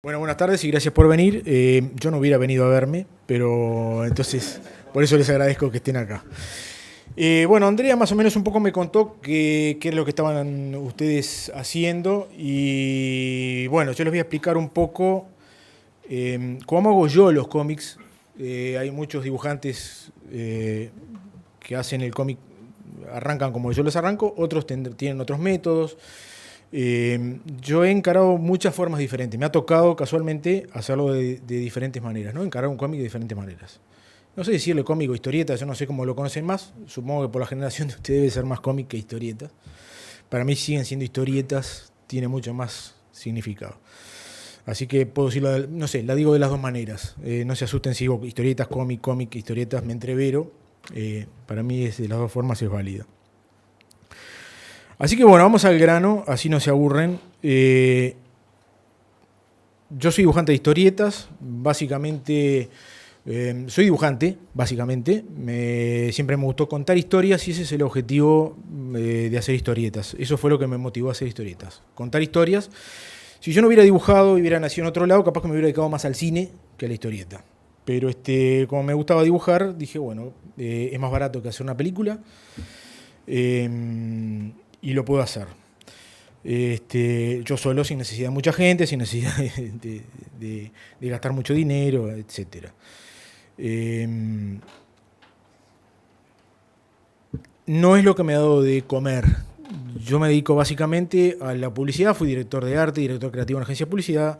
Bueno, buenas tardes y gracias por venir. Yo no hubiera venido a verme, pero entonces por eso les agradezco que estén acá. Bueno, Andrea más o menos un poco me contó qué es lo que estaban ustedes haciendo y bueno, yo les voy a explicar un poco cómo hago yo los cómics. Hay muchos dibujantes que hacen el cómic, arrancan como yo los arranco, otros tienen otros métodos. Yo he encarado muchas formas diferentes. Me ha tocado casualmente hacerlo de diferentes maneras, ¿no? Encarar un cómic de diferentes maneras. No sé decirle cómic o historieta, yo no sé cómo lo conocen más. Supongo que por la generación de ustedes debe ser más cómic que historietas. Para mí siguen siendo historietas, tiene mucho más significado. Así que puedo decirlo, no sé, la digo de las dos maneras. No se asusten si digo historietas, cómic, cómic, historietas, me entrevero. Para mí de las dos formas es válida. Así que bueno, vamos al grano, así no se aburren. Yo soy dibujante de historietas, básicamente soy dibujante, básicamente. Siempre me gustó contar historias y ese es el objetivo de hacer historietas. Eso fue lo que me motivó a hacer historietas, contar historias. Si yo no hubiera dibujado y hubiera nacido en otro lado, capaz que me hubiera dedicado más al cine que a la historieta. Pero como me gustaba dibujar, dije, bueno, es más barato que hacer una película. Y lo puedo hacer. Yo solo, sin necesidad de mucha gente, sin necesidad de gastar mucho dinero, etc. No es lo que me ha dado de comer. Yo me dedico básicamente a la publicidad, fui director de arte, director creativo en una agencia de publicidad,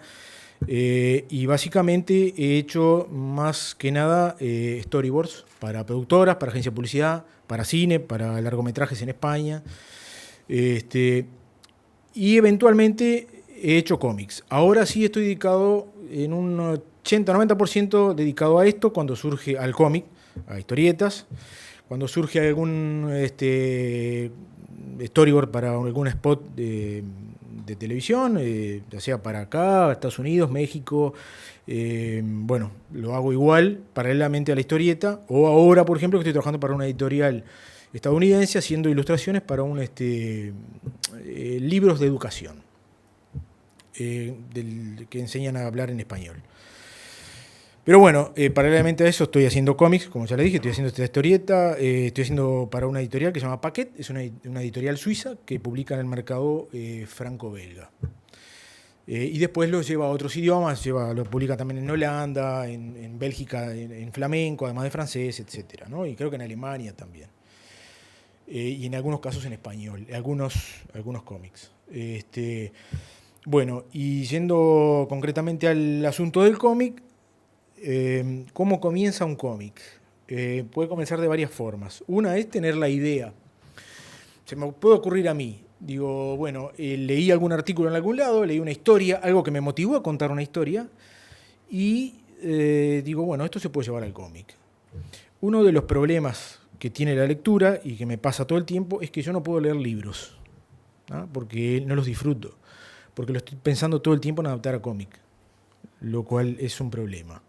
y básicamente he hecho más que nada storyboards para productoras, para agencias de publicidad, para cine, para largometrajes en España. Y eventualmente he hecho cómics. Ahora sí estoy dedicado en un 80-90% dedicado a esto cuando surge al cómic, a historietas. Cuando surge algún storyboard para algún spot de televisión, ya sea para acá, Estados Unidos, México, bueno, lo hago igual, paralelamente a la historieta. O ahora, por ejemplo, que estoy trabajando para una editorial estadounidense haciendo ilustraciones para libros de educación que enseñan a hablar en español. Pero bueno, paralelamente a eso estoy haciendo cómics, como ya les dije, estoy haciendo esta historieta, estoy haciendo para una editorial que se llama Paquet, es una editorial suiza que publica en el mercado franco-belga. Y después lo lleva a otros idiomas, lo publica también en Holanda, en Bélgica, en flamenco, además de francés, etc., ¿no? Y creo que en Alemania también. Y en algunos casos en español, algunos cómics. Bueno, y yendo concretamente al asunto del cómic, ¿cómo comienza un cómic? Puede comenzar de varias formas. Una es tener la idea. Se me puede ocurrir a mí. Digo, bueno, leí algún artículo en algún lado, leí una historia, algo que me motivó a contar una historia, y digo, bueno, esto se puede llevar al cómic. Uno de los problemas que tiene la lectura y que me pasa todo el tiempo es que yo no puedo leer libros, ¿no? Porque no los disfruto, porque lo estoy pensando todo el tiempo en adaptar a cómic, lo cual es un problema.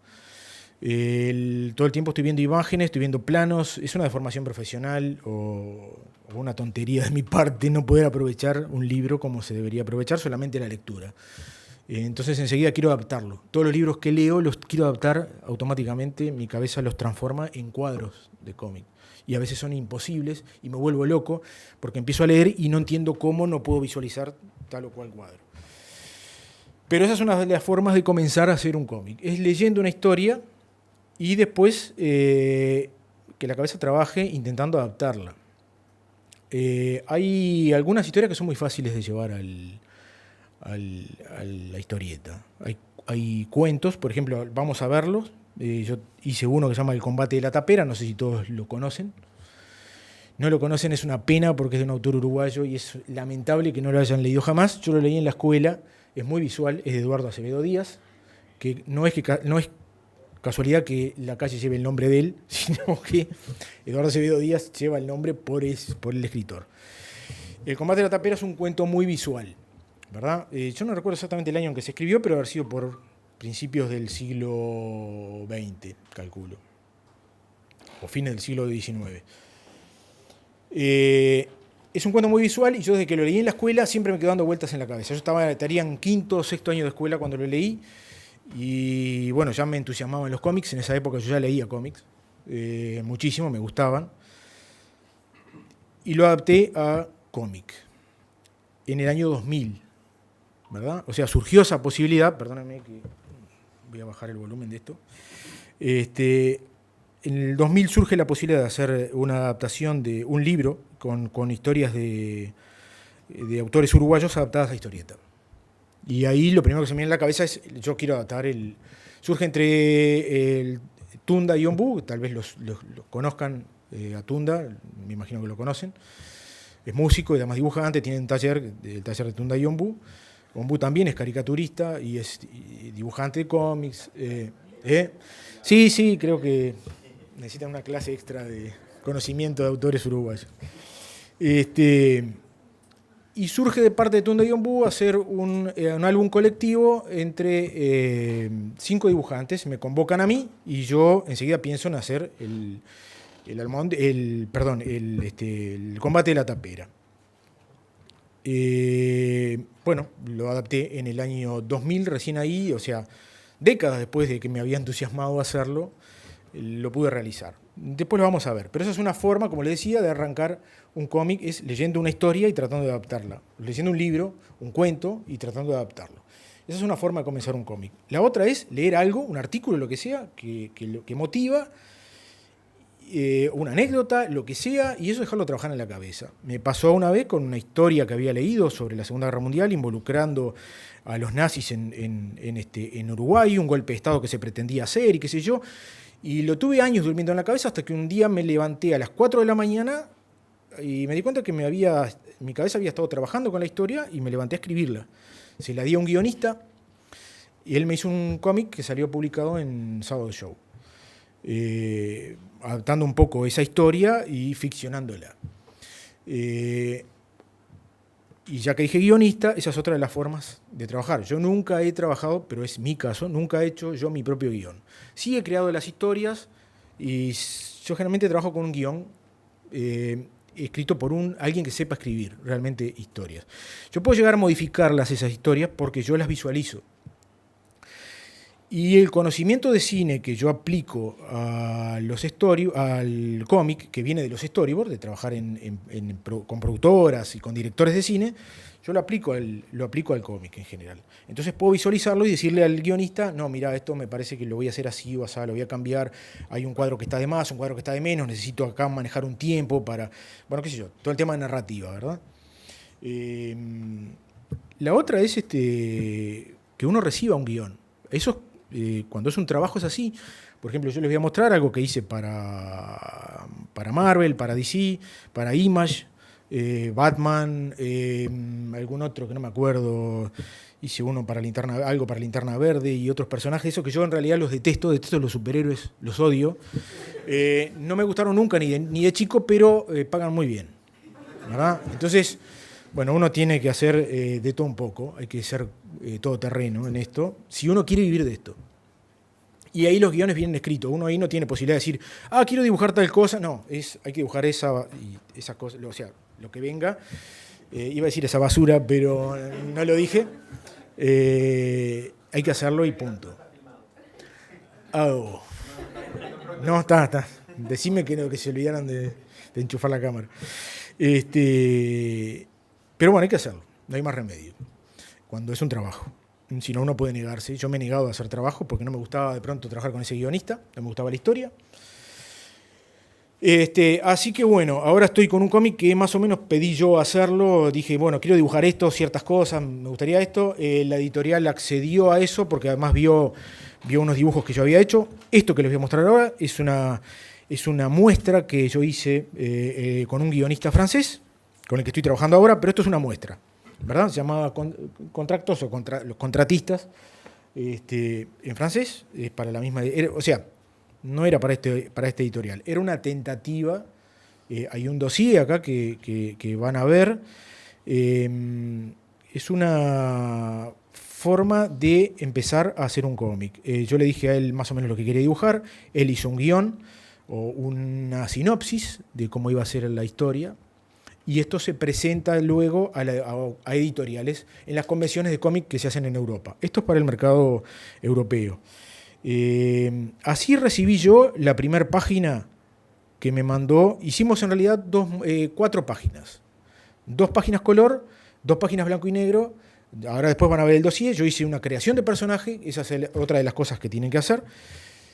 Todo el tiempo estoy viendo imágenes, estoy viendo planos, es una deformación profesional o una tontería de mi parte no poder aprovechar un libro como se debería aprovechar, solamente la lectura. Entonces enseguida quiero adaptarlo. Todos los libros que leo los quiero adaptar automáticamente, mi cabeza los transforma en cuadros de cómic. Y a veces son imposibles y me vuelvo loco porque empiezo a leer y no entiendo cómo no puedo visualizar tal o cual cuadro. Pero esa es una de las formas de comenzar a hacer un cómic. Es leyendo una historia y después que la cabeza trabaje intentando adaptarla. Hay algunas historias que son muy fáciles de llevar a la historieta. Hay cuentos, por ejemplo, vamos a verlos. Yo hice uno que se llama El combate de la tapera, no sé si todos lo conocen. No lo conocen, es una pena porque es de un autor uruguayo y es lamentable que no lo hayan leído jamás. Yo lo leí en la escuela, es muy visual, es de Eduardo Acevedo Díaz, que no es casualidad que la calle lleve el nombre de él, sino que Eduardo Acevedo Díaz lleva el nombre por el escritor. El combate de la tapera es un cuento muy visual, ¿verdad? Yo no recuerdo exactamente el año en que se escribió, pero haber sido por principios del siglo XX, calculo, o fines del siglo XIX. es un cuento muy visual y yo desde que lo leí en la escuela siempre me quedó dando vueltas en la cabeza. Yo estaría en quinto o sexto año de escuela cuando lo leí y bueno, ya me entusiasmaban los cómics. En esa época yo ya leía cómics, muchísimo, me gustaban. Y lo adapté a cómic en el año 2000, ¿verdad? O sea, surgió esa posibilidad, perdóname que voy a bajar el volumen de esto. En el 2000 surge la posibilidad de hacer una adaptación de un libro con historias de autores uruguayos adaptadas a historieta. Y ahí lo primero que se me viene en la cabeza es, yo quiero adaptar surge entre el Tunda y Ombu, tal vez los conozcan a Tunda, me imagino que lo conocen. Es músico y además dibujante, tiene el taller de Tunda y Ombu. Ombu también es caricaturista y es dibujante de cómics. Sí, creo que necesitan una clase extra de conocimiento de autores uruguayos. Y surge de parte de Tunda y Ombu hacer un álbum colectivo entre 5 dibujantes. Me convocan a mí y yo enseguida pienso en hacer el combate de la tapera. Bueno, lo adapté en el año 2000, recién ahí, o sea, décadas después de que me había entusiasmado hacerlo, lo pude realizar. Después lo vamos a ver, pero esa es una forma, como les decía, de arrancar un cómic, es leyendo una historia y tratando de adaptarla, leyendo un libro, un cuento y tratando de adaptarlo. Esa es una forma de comenzar un cómic. La otra es leer algo, un artículo, lo que sea, que motiva, una anécdota, lo que sea, y eso dejarlo trabajar en la cabeza. Me pasó una vez con una historia que había leído sobre la Segunda Guerra Mundial, involucrando a los nazis en Uruguay, un golpe de Estado que se pretendía hacer y qué sé yo, y lo tuve años durmiendo en la cabeza hasta que un día me levanté a las 4 de la mañana y me di cuenta que mi cabeza había estado trabajando con la historia y me levanté a escribirla. Se la di a un guionista y él me hizo un cómic que salió publicado en Sábado Show. Adaptando un poco esa historia y ficcionándola. Y ya que dije guionista, esa es otra de las formas de trabajar. Yo nunca he trabajado, pero es mi caso, nunca he hecho yo mi propio guión. Sí he creado las historias y yo generalmente trabajo con un guión escrito por alguien que sepa escribir realmente historias. Yo puedo llegar a modificarlas, esas historias, porque yo las visualizo. Y el conocimiento de cine que yo aplico al cómic, que viene de los storyboards, de trabajar con productoras y con directores de cine, yo lo aplico al cómic en general. Entonces puedo visualizarlo y decirle al guionista, no, mira, esto me parece que lo voy a hacer así o así, lo voy a cambiar, hay un cuadro que está de más, un cuadro que está de menos, necesito acá manejar un tiempo para, bueno, qué sé yo, todo el tema de narrativa, ¿verdad? La otra es que uno reciba un guión. Eso cuando es un trabajo es así. Por ejemplo, yo les voy a mostrar algo que hice para Marvel, para DC, para Image, Batman, algún otro que no me acuerdo. Hice uno algo para Linterna Verde y otros personajes, eso que yo en realidad los detesto los superhéroes, los odio. No me gustaron nunca ni de chico, pero pagan muy bien, ¿verdad? Entonces, bueno, uno tiene que hacer de todo un poco, hay que ser todoterreno en esto, si uno quiere vivir de esto. Y ahí los guiones vienen escritos, uno ahí no tiene posibilidad de decir, quiero dibujar tal cosa, no, hay que dibujar esa cosa, o sea, lo que venga. Iba a decir esa basura, pero no lo dije. Hay que hacerlo y punto. Oh. No, está. Decime que se olvidaran de enchufar la cámara. Pero bueno, hay que hacerlo, no hay más remedio. Cuando es un trabajo. Si no, uno puede negarse. Yo me he negado a hacer trabajo porque no me gustaba de pronto trabajar con ese guionista, no me gustaba la historia. Así que bueno, ahora estoy con un cómic que más o menos pedí yo hacerlo. Dije, bueno, quiero dibujar esto, ciertas cosas, me gustaría esto. La editorial accedió a eso porque además vio unos dibujos que yo había hecho. Esto que les voy a mostrar ahora es una muestra que yo hice con un guionista francés, con el que estoy trabajando ahora, pero esto es una muestra, ¿verdad? Se llamaba Contractos o los contratistas en francés, es para la misma... o sea, no era para este editorial, era una tentativa. Hay un dossier acá que van a ver. Es una forma de empezar a hacer un cómic. Yo le dije a él más o menos lo que quería dibujar, él hizo un guión o una sinopsis de cómo iba a ser la historia, y esto se presenta luego a editoriales en las convenciones de cómic que se hacen en Europa. Esto es para el mercado europeo. Así recibí yo la primera página que me mandó. Hicimos en realidad 4 páginas. 2 páginas color, 2 páginas blanco y negro. Ahora después van a ver el dossier. Yo hice una creación de personaje, esa es otra de las cosas que tienen que hacer.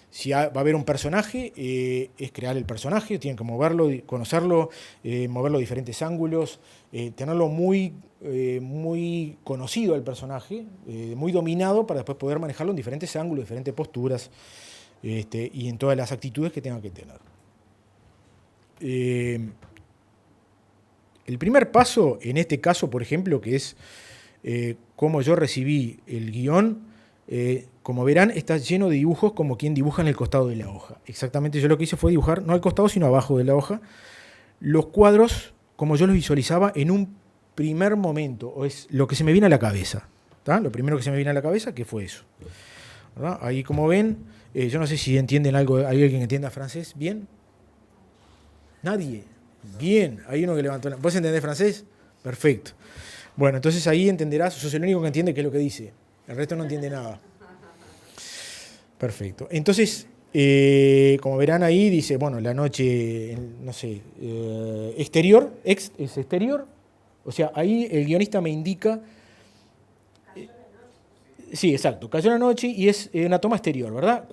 Si va a haber un personaje, es crear el personaje, tienen que moverlo, conocerlo, moverlo a diferentes ángulos, tenerlo muy conocido al personaje, muy dominado para después poder manejarlo en diferentes ángulos, diferentes posturas y en todas las actitudes que tenga que tener. El primer paso, en este caso, por ejemplo, que es cómo yo recibí el guión, como verán, está lleno de dibujos como quien dibuja en el costado de la hoja. Exactamente, yo lo que hice fue dibujar, no al costado, sino abajo de la hoja, los cuadros como yo los visualizaba en un primer momento, o es lo que se me viene a la cabeza. ¿Tá? Lo primero que se me viene a la cabeza, que fue eso. ¿Verdad? Ahí, como ven, yo no sé si entienden algo, ¿hay alguien que entienda francés? ¿Bien? ¿Nadie? Bien, hay uno que levantó la... ¿Vos entendés francés? Perfecto. Bueno, entonces ahí entenderás, sos el único que entiende qué es lo que dice. El resto no entiende nada. Perfecto. Entonces, como verán ahí, dice, bueno, la noche, no sé, exterior, es exterior. O sea, ahí el guionista me indica... sí, exacto. Cayó la noche y es una toma exterior, ¿verdad?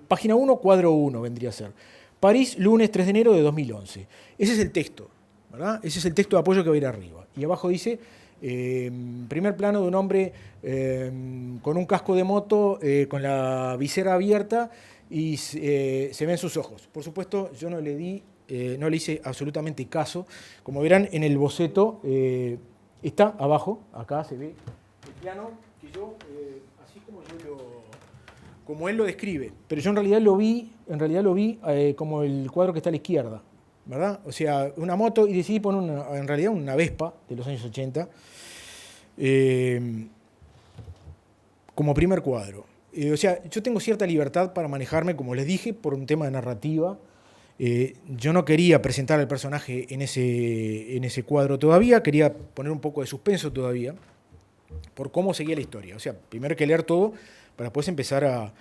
Página 1, cuadro 1 vendría a ser. París, lunes 3 de enero de 2011. Ese es el texto, ¿verdad? Ese es el texto de apoyo que va a ir arriba. Y abajo dice... primer plano de un hombre con un casco de moto, con la visera abierta y se ven sus ojos. Por supuesto, yo no le hice absolutamente caso. Como verán en el boceto, está abajo, acá se ve el plano que yo, así como él lo describe. Pero yo en realidad lo vi como el cuadro que está a la izquierda, ¿verdad? O sea, una moto, y decidí poner en realidad una Vespa de los años 80 como primer cuadro. O sea, yo tengo cierta libertad para manejarme, como les dije, por un tema de narrativa. Yo no quería presentar al personaje en ese cuadro todavía, quería poner un poco de suspenso todavía, por cómo seguía la historia. O sea, primero hay que leer todo para después empezar a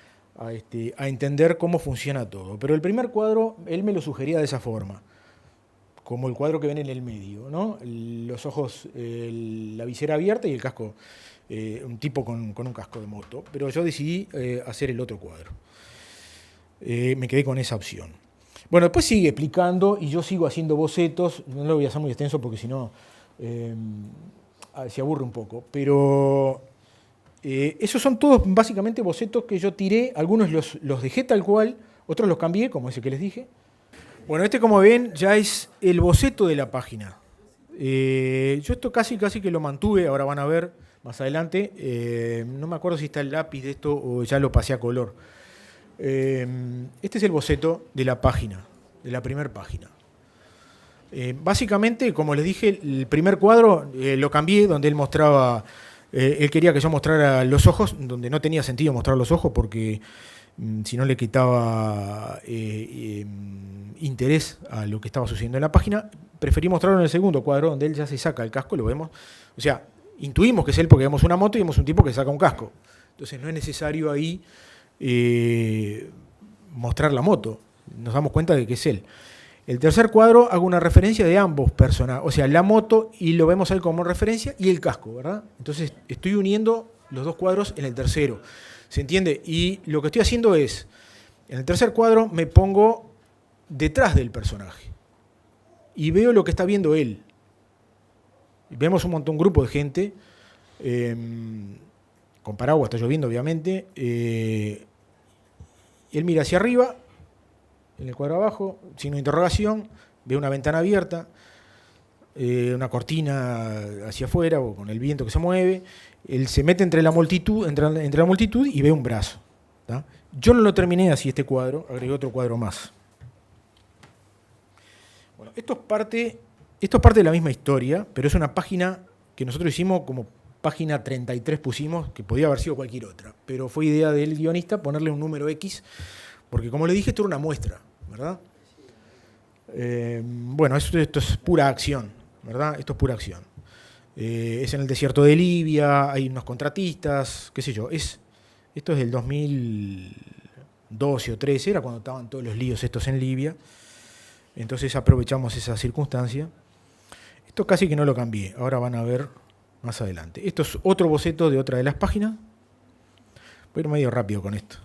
entender cómo funciona todo. Pero el primer cuadro, él me lo sugería de esa forma, como el cuadro que ven en el medio, ¿no? Los ojos, la visera abierta y el casco, un tipo con un casco de moto. Pero yo decidí hacer el otro cuadro. Me quedé con esa opción. Bueno, después sigue explicando y yo sigo haciendo bocetos. No lo voy a hacer muy extenso porque si no se aburre un poco. Pero esos son todos básicamente bocetos que yo tiré. Algunos los dejé tal cual, otros los cambié, como ese que les dije. Bueno, como ven, ya es el boceto de la página. Yo esto casi que lo mantuve, ahora van a ver más adelante. No me acuerdo si está el lápiz de esto o ya lo pasé a color. Este es el boceto de la página, de la primera página. Básicamente, como les dije, el primer cuadro lo cambié, donde él mostraba, él quería que yo mostrara los ojos, donde no tenía sentido mostrar los ojos porque si no le quitaba interés a lo que estaba sucediendo en la página. Preferí mostrarlo en el segundo cuadro, donde él ya se saca el casco, lo vemos. O sea, intuimos que es él porque vemos una moto y vemos un tipo que saca un casco. Entonces no es necesario ahí mostrar la moto. Nos damos cuenta de que es él. El tercer cuadro hago una referencia de ambos personajes, o sea, la moto, y lo vemos a él como referencia, y el casco, ¿verdad? Entonces estoy uniendo los dos cuadros en el tercero. ¿Se entiende? Y lo que estoy haciendo es, en el tercer cuadro me pongo detrás del personaje y veo lo que está viendo él. Vemos un grupo de gente, con paraguas, está lloviendo obviamente, él mira hacia arriba, en el cuadro abajo, signo de interrogación, ve una ventana abierta, una cortina hacia afuera o con el viento que se mueve. Él se mete entre la multitud y ve un brazo. ¿Tá? Yo no lo terminé así este cuadro, agregué otro cuadro más. Bueno, esto es parte de la misma historia, pero es una página que nosotros hicimos como página 33 pusimos, que podía haber sido cualquier otra, pero fue idea del guionista ponerle un número X, porque como le dije, esto era una muestra, ¿verdad? Bueno, esto es pura acción, ¿verdad? Esto es pura acción. Es en el desierto de Libia, hay unos contratistas, qué sé yo. Esto es del 2012 o 13, era cuando estaban todos los líos estos en Libia. Entonces aprovechamos esa circunstancia. Esto casi que no lo cambié, ahora van a ver más adelante. Esto es otro boceto de otra de las páginas. Voy a ir medio rápido con esto.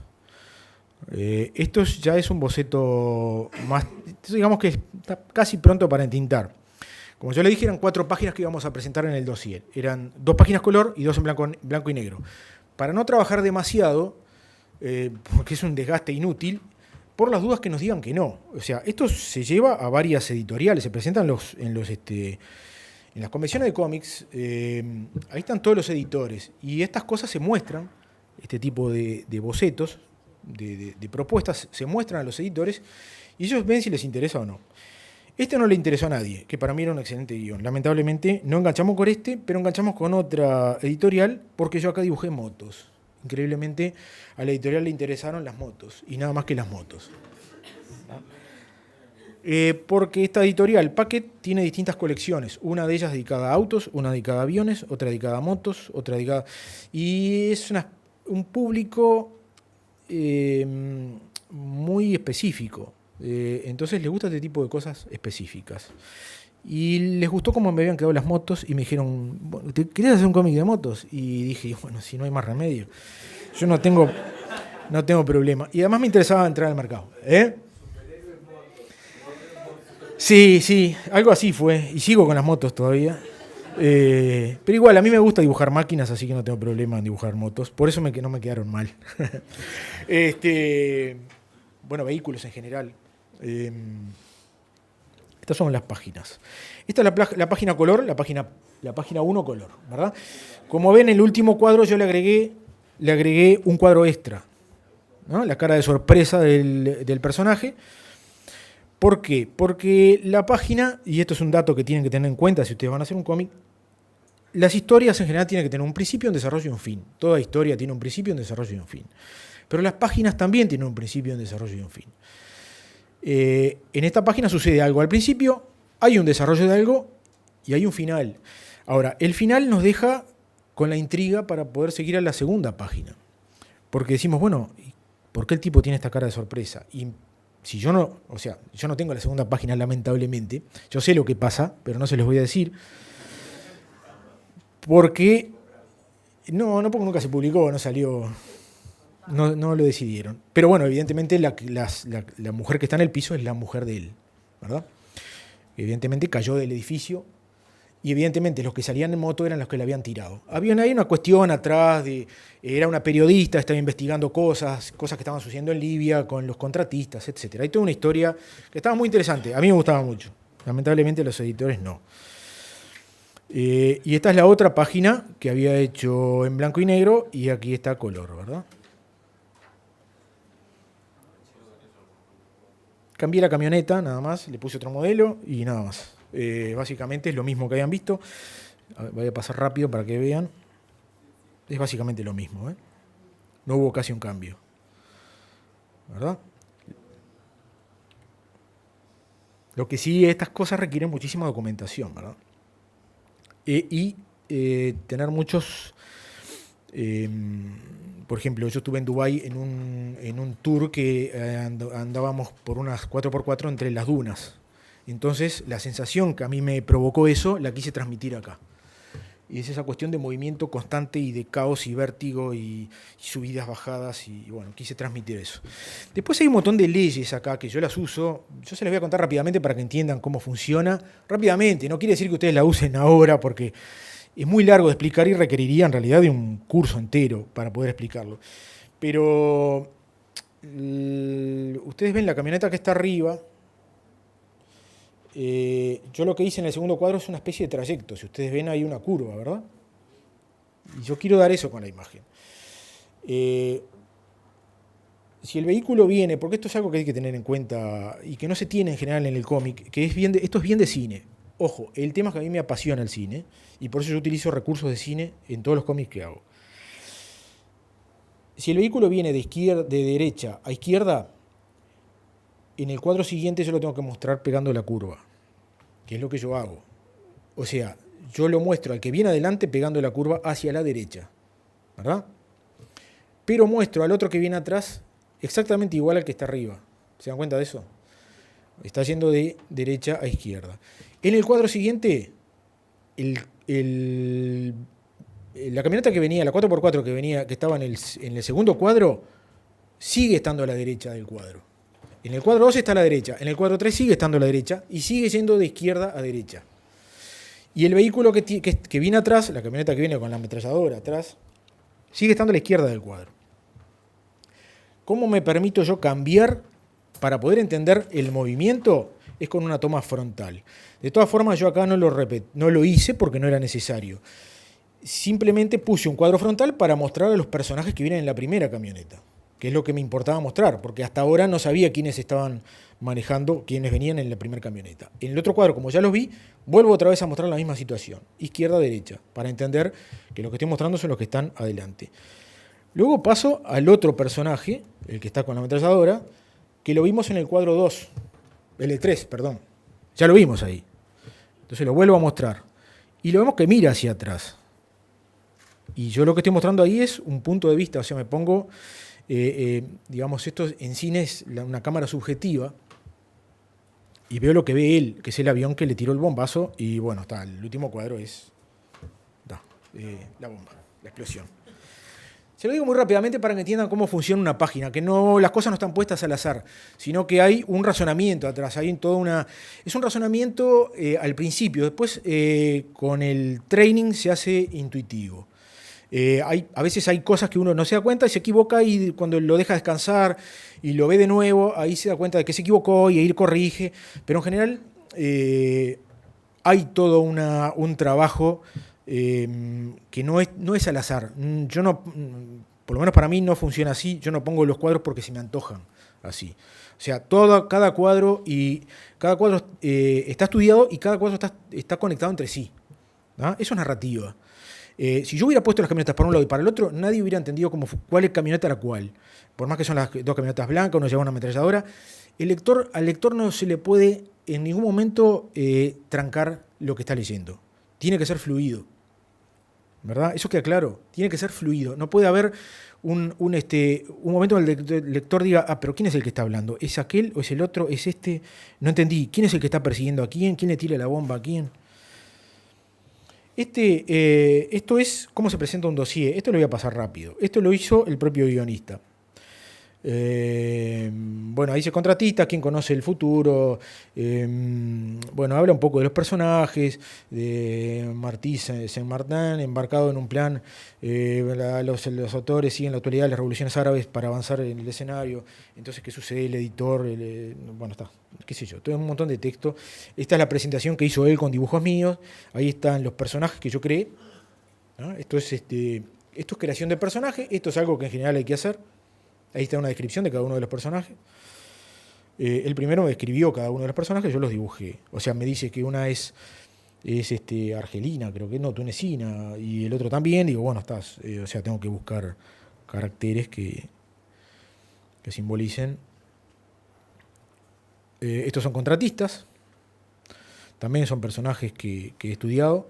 Esto ya es un boceto más, digamos que está casi pronto para entintar. Como yo le dije, eran 4 páginas que íbamos a presentar en el dossier. Eran 2 páginas color y 2 en blanco y negro. Para no trabajar demasiado, porque es un desgaste inútil, por las dudas que nos digan que no. O sea, esto se lleva a varias editoriales, se presentan en las convenciones de cómics, ahí están todos los editores, y estas cosas se muestran, este tipo de bocetos, de propuestas, se muestran a los editores, y ellos ven si les interesa o no. Este no le interesó a nadie, que para mí era un excelente guión. Lamentablemente no enganchamos con este, pero enganchamos con otra editorial, porque yo acá dibujé motos. Increíblemente a la editorial le interesaron las motos, y nada más que las motos. Porque esta editorial, Packet, tiene distintas colecciones. Una de ellas dedicada a autos, una dedicada a aviones, otra dedicada a motos, otra dedicada... Y es un público muy específico. Entonces les gusta este tipo de cosas específicas. Y les gustó cómo me habían quedado las motos y me dijeron, bueno, ¿querés hacer un cómic de motos? Y dije, bueno, si no hay más remedio. Yo no tengo problema. Y además me interesaba entrar al mercado. Sí, algo así fue. Y sigo con las motos todavía. Pero igual, a mí me gusta dibujar máquinas, así que no tengo problema en dibujar motos. Por eso no me quedaron mal. Bueno, vehículos en general. Estas son las páginas. Esta es la página color, la página 1 color, ¿verdad? Como ven, en el último cuadro yo le agregué un cuadro extra, ¿no? La cara de sorpresa del personaje. ¿Por qué? Porque la página, y esto es un dato que tienen que tener en cuenta si ustedes van a hacer un cómic, las historias en general tienen que tener un principio, un desarrollo y un fin. Toda historia tiene un principio, un desarrollo y un fin. Pero las páginas también tienen un principio, un desarrollo y un fin. En esta página sucede algo al principio, hay un desarrollo de algo y hay un final. Ahora, el final nos deja con la intriga para poder seguir a la segunda página. Porque decimos, bueno, ¿por qué el tipo tiene esta cara de sorpresa? Y si yo no tengo la segunda página, lamentablemente, yo sé lo que pasa, pero no se los voy a decir, porque porque nunca se publicó, no salió, no lo decidieron. Pero bueno, evidentemente la mujer que está en el piso es la mujer de él, ¿verdad? Evidentemente cayó del edificio y evidentemente los que salían en moto eran los que la habían tirado. Hay una cuestión atrás, era una periodista, estaba investigando cosas que estaban sucediendo en Libia con los contratistas, etc. Hay toda una historia que estaba muy interesante, a mí me gustaba mucho. Lamentablemente los editores no. Y esta es la otra página que había hecho en blanco y negro y aquí está color, ¿verdad? Cambié la camioneta, nada más, le puse otro modelo y nada más. Básicamente es lo mismo que habían visto. Voy a pasar rápido para que vean. Es básicamente lo mismo, ¿eh? No hubo casi un cambio, ¿verdad? Lo que sí, estas cosas requieren muchísima documentación, ¿verdad? Tener muchos... por ejemplo, yo estuve en Dubái en un tour que andábamos por unas 4x4 entre las dunas. Entonces, la sensación que a mí me provocó eso, la quise transmitir acá. Y es esa cuestión de movimiento constante y de caos y vértigo y subidas, bajadas, y bueno, quise transmitir eso. Después hay un montón de leyes acá que yo las uso. Yo se las voy a contar rápidamente para que entiendan cómo funciona. Rápidamente, no quiere decir que ustedes la usen ahora porque es muy largo de explicar y requeriría en realidad de un curso entero para poder explicarlo. Pero ustedes ven la camioneta que está arriba. Yo lo que hice en el segundo cuadro es una especie de trayecto. Si ustedes ven, hay una curva, ¿verdad? Y yo quiero dar eso con la imagen. Si el vehículo viene, porque esto es algo que hay que tener en cuenta y que no se tiene en general en el cómic, que esto es bien de cine. Ojo, el tema es que a mí me apasiona el cine y por eso yo utilizo recursos de cine en todos los cómics que hago. Si el vehículo viene de derecha a izquierda, en el cuadro siguiente yo lo tengo que mostrar pegando la curva, que es lo que yo hago. O sea, yo lo muestro al que viene adelante pegando la curva hacia la derecha, ¿verdad? Pero muestro al otro que viene atrás exactamente igual al que está arriba. ¿Se dan cuenta de eso? Está yendo de derecha a izquierda. En el cuadro siguiente, la camioneta que venía, la 4x4 que venía, que estaba en el segundo cuadro, sigue estando a la derecha del cuadro. En el cuadro 2 está a la derecha, en el cuadro 3 sigue estando a la derecha y sigue yendo de izquierda a derecha. Y el vehículo que viene atrás, la camioneta que viene con la ametralladora atrás, sigue estando a la izquierda del cuadro. ¿Cómo me permito yo cambiar para poder entender el movimiento? Es con una toma frontal. De todas formas, yo acá no lo hice porque no era necesario. Simplemente puse un cuadro frontal para mostrar a los personajes que vienen en la primera camioneta, que es lo que me importaba mostrar, porque hasta ahora no sabía quiénes estaban manejando, quiénes venían en la primera camioneta. En el otro cuadro, como ya los vi, vuelvo otra vez a mostrar la misma situación, izquierda-derecha, para entender que lo que estoy mostrando son los que están adelante. Luego paso al otro personaje, el que está con la ametralladora, que lo vimos en el cuadro 2, el 3, perdón. Ya lo vimos ahí. Entonces lo vuelvo a mostrar. Y lo vemos que mira hacia atrás. Y yo lo que estoy mostrando ahí es un punto de vista, o sea, me pongo, digamos, esto en cine es una cámara subjetiva, y veo lo que ve él, que es el avión que le tiró el bombazo, y bueno, está, el último cuadro es la bomba, la explosión. Se lo digo muy rápidamente para que entiendan cómo funciona una página, que no, las cosas no están puestas al azar, sino que hay un razonamiento atrás, es un razonamiento al principio, después con el training se hace intuitivo. A veces hay cosas que uno no se da cuenta y se equivoca, y cuando lo deja descansar y lo ve de nuevo, ahí se da cuenta de que se equivocó y ahí corrige. Pero en general hay todo un trabajo que no es al azar. Yo no, por lo menos para mí no funciona así. Yo no pongo los cuadros porque se me antojan así. O sea, cada cuadro está estudiado y cada cuadro está conectado entre sí, ¿no? Eso es narrativa. Si yo hubiera puesto las camionetas para un lado y para el otro, nadie hubiera entendido cuál es camioneta era cuál. Por más que son las dos camionetas blancas, uno lleva una ametralladora, al lector no se le puede en ningún momento trancar lo que está leyendo. Tiene que ser fluido, ¿verdad? Eso queda claro. Tiene que ser fluido. No puede haber un momento en el que el lector diga, pero ¿quién es el que está hablando? ¿Es aquel o es el otro? ¿Es este? No entendí. ¿Quién es el que está persiguiendo a quién? ¿Quién le tira la bomba a quién? Esto es cómo se presenta un dossier. Esto lo voy a pasar rápido. Esto lo hizo el propio guionista. Bueno, ahí dice contratista, quién conoce el futuro. Bueno, habla un poco de los personajes, de Martí Saint-Martin, embarcado en un plan. Los autores siguen la actualidad de las revoluciones árabes para avanzar en el escenario. Entonces, ¿qué sucede? El editor, bueno, está, qué sé yo, todo un montón de texto. Esta es la presentación que hizo él con dibujos míos. Ahí están los personajes que yo creé, ¿no? Esto es creación de personaje. Esto es algo que en general hay que hacer. Ahí está una descripción de cada uno de los personajes. El primero me describió cada uno de los personajes, yo los dibujé. O sea, me dice que una es argelina, creo que no, tunecina, y el otro también. Digo, bueno, o sea, tengo que buscar caracteres que simbolicen. Estos son contratistas. También son personajes que he estudiado.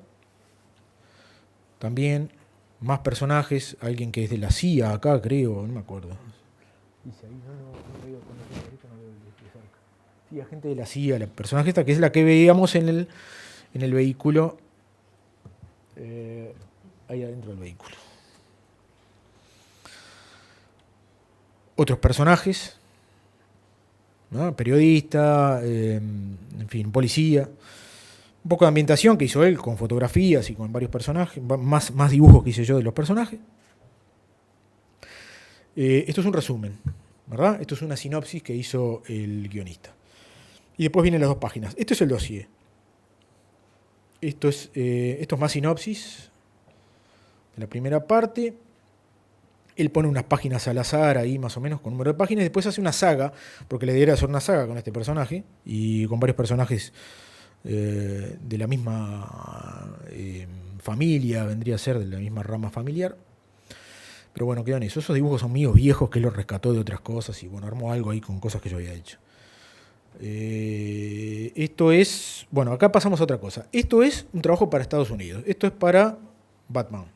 También más personajes, alguien que es de la CIA acá, creo, no me acuerdo. Dice ahí, no veo con la derecha, no veo de cerca. Sí, agente de la CIA, la personaje esta, que es la que veíamos en el vehículo, ahí adentro del vehículo. Otros personajes, ¿no? Periodista, en fin, policía. Un poco de ambientación que hizo él, con fotografías y con varios personajes, más dibujos que hice yo de los personajes. Esto es un resumen, ¿verdad? Esto es una sinopsis que hizo el guionista. Y después vienen las dos páginas. Esto es el dossier. Esto es más sinopsis de la primera parte. Él pone unas páginas al azar ahí, más o menos, con número de páginas. Y después hace una saga, porque la idea era hacer una saga con este personaje y con varios personajes de la misma familia, vendría a ser de la misma rama familiar. Pero bueno, quedan eso. Esos dibujos son míos viejos, que él los rescató de otras cosas y bueno, armó algo ahí con cosas que yo había hecho. Esto es, bueno, acá pasamos a otra cosa. Esto es un trabajo para Estados Unidos. Esto es para Batman.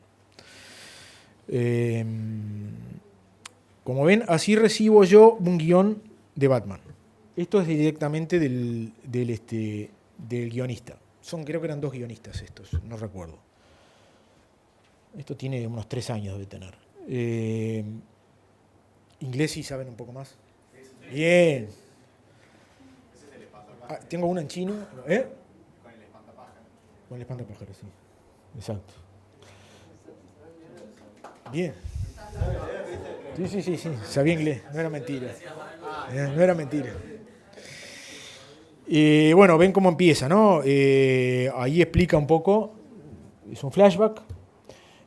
Como ven, así recibo yo un guión de Batman. Esto es directamente del guionista. Creo que eran 2 guionistas estos, no recuerdo. Esto tiene unos 3 años debe tener. Inglés sí saben un poco más. Bien. Tengo una en chino. ¿Eh? Con el espantapájaro. Con el espantapájaro, sí. Exacto. Bien. Sí. Sabía inglés. No era mentira. No era mentira. Bueno, ven cómo empieza, ¿no? Ahí explica un poco. Es un flashback.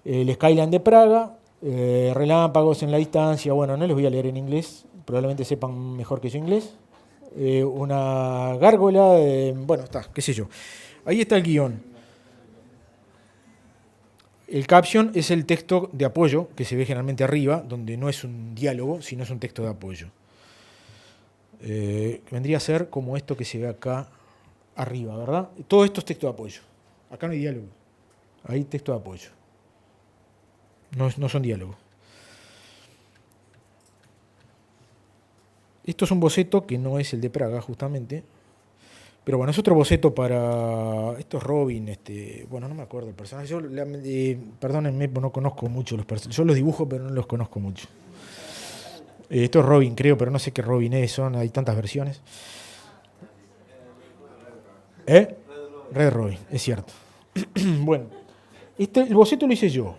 El Skyline de Praga. Relámpagos en la distancia. Bueno, no les voy a leer en inglés. Probablemente sepan mejor que yo inglés. Una gárgola. Bueno, está, qué sé yo. Ahí está el guión. El caption es el texto de apoyo que se ve generalmente arriba, donde no es un diálogo, sino es un texto de apoyo. Vendría a ser como esto que se ve acá arriba, ¿verdad? Todo esto es texto de apoyo. Acá no hay diálogo. Hay texto de apoyo. No son diálogos. Esto es un boceto que no es el de Praga, justamente. Pero bueno, es otro boceto para... Esto es Robin, bueno, no me acuerdo el personaje. Perdónenme, no conozco mucho los personajes. Yo los dibujo, pero no los conozco mucho. Esto es Robin, creo, pero no sé qué Robin es. Hay tantas versiones. Red Robin, es cierto. Bueno, el boceto lo hice yo,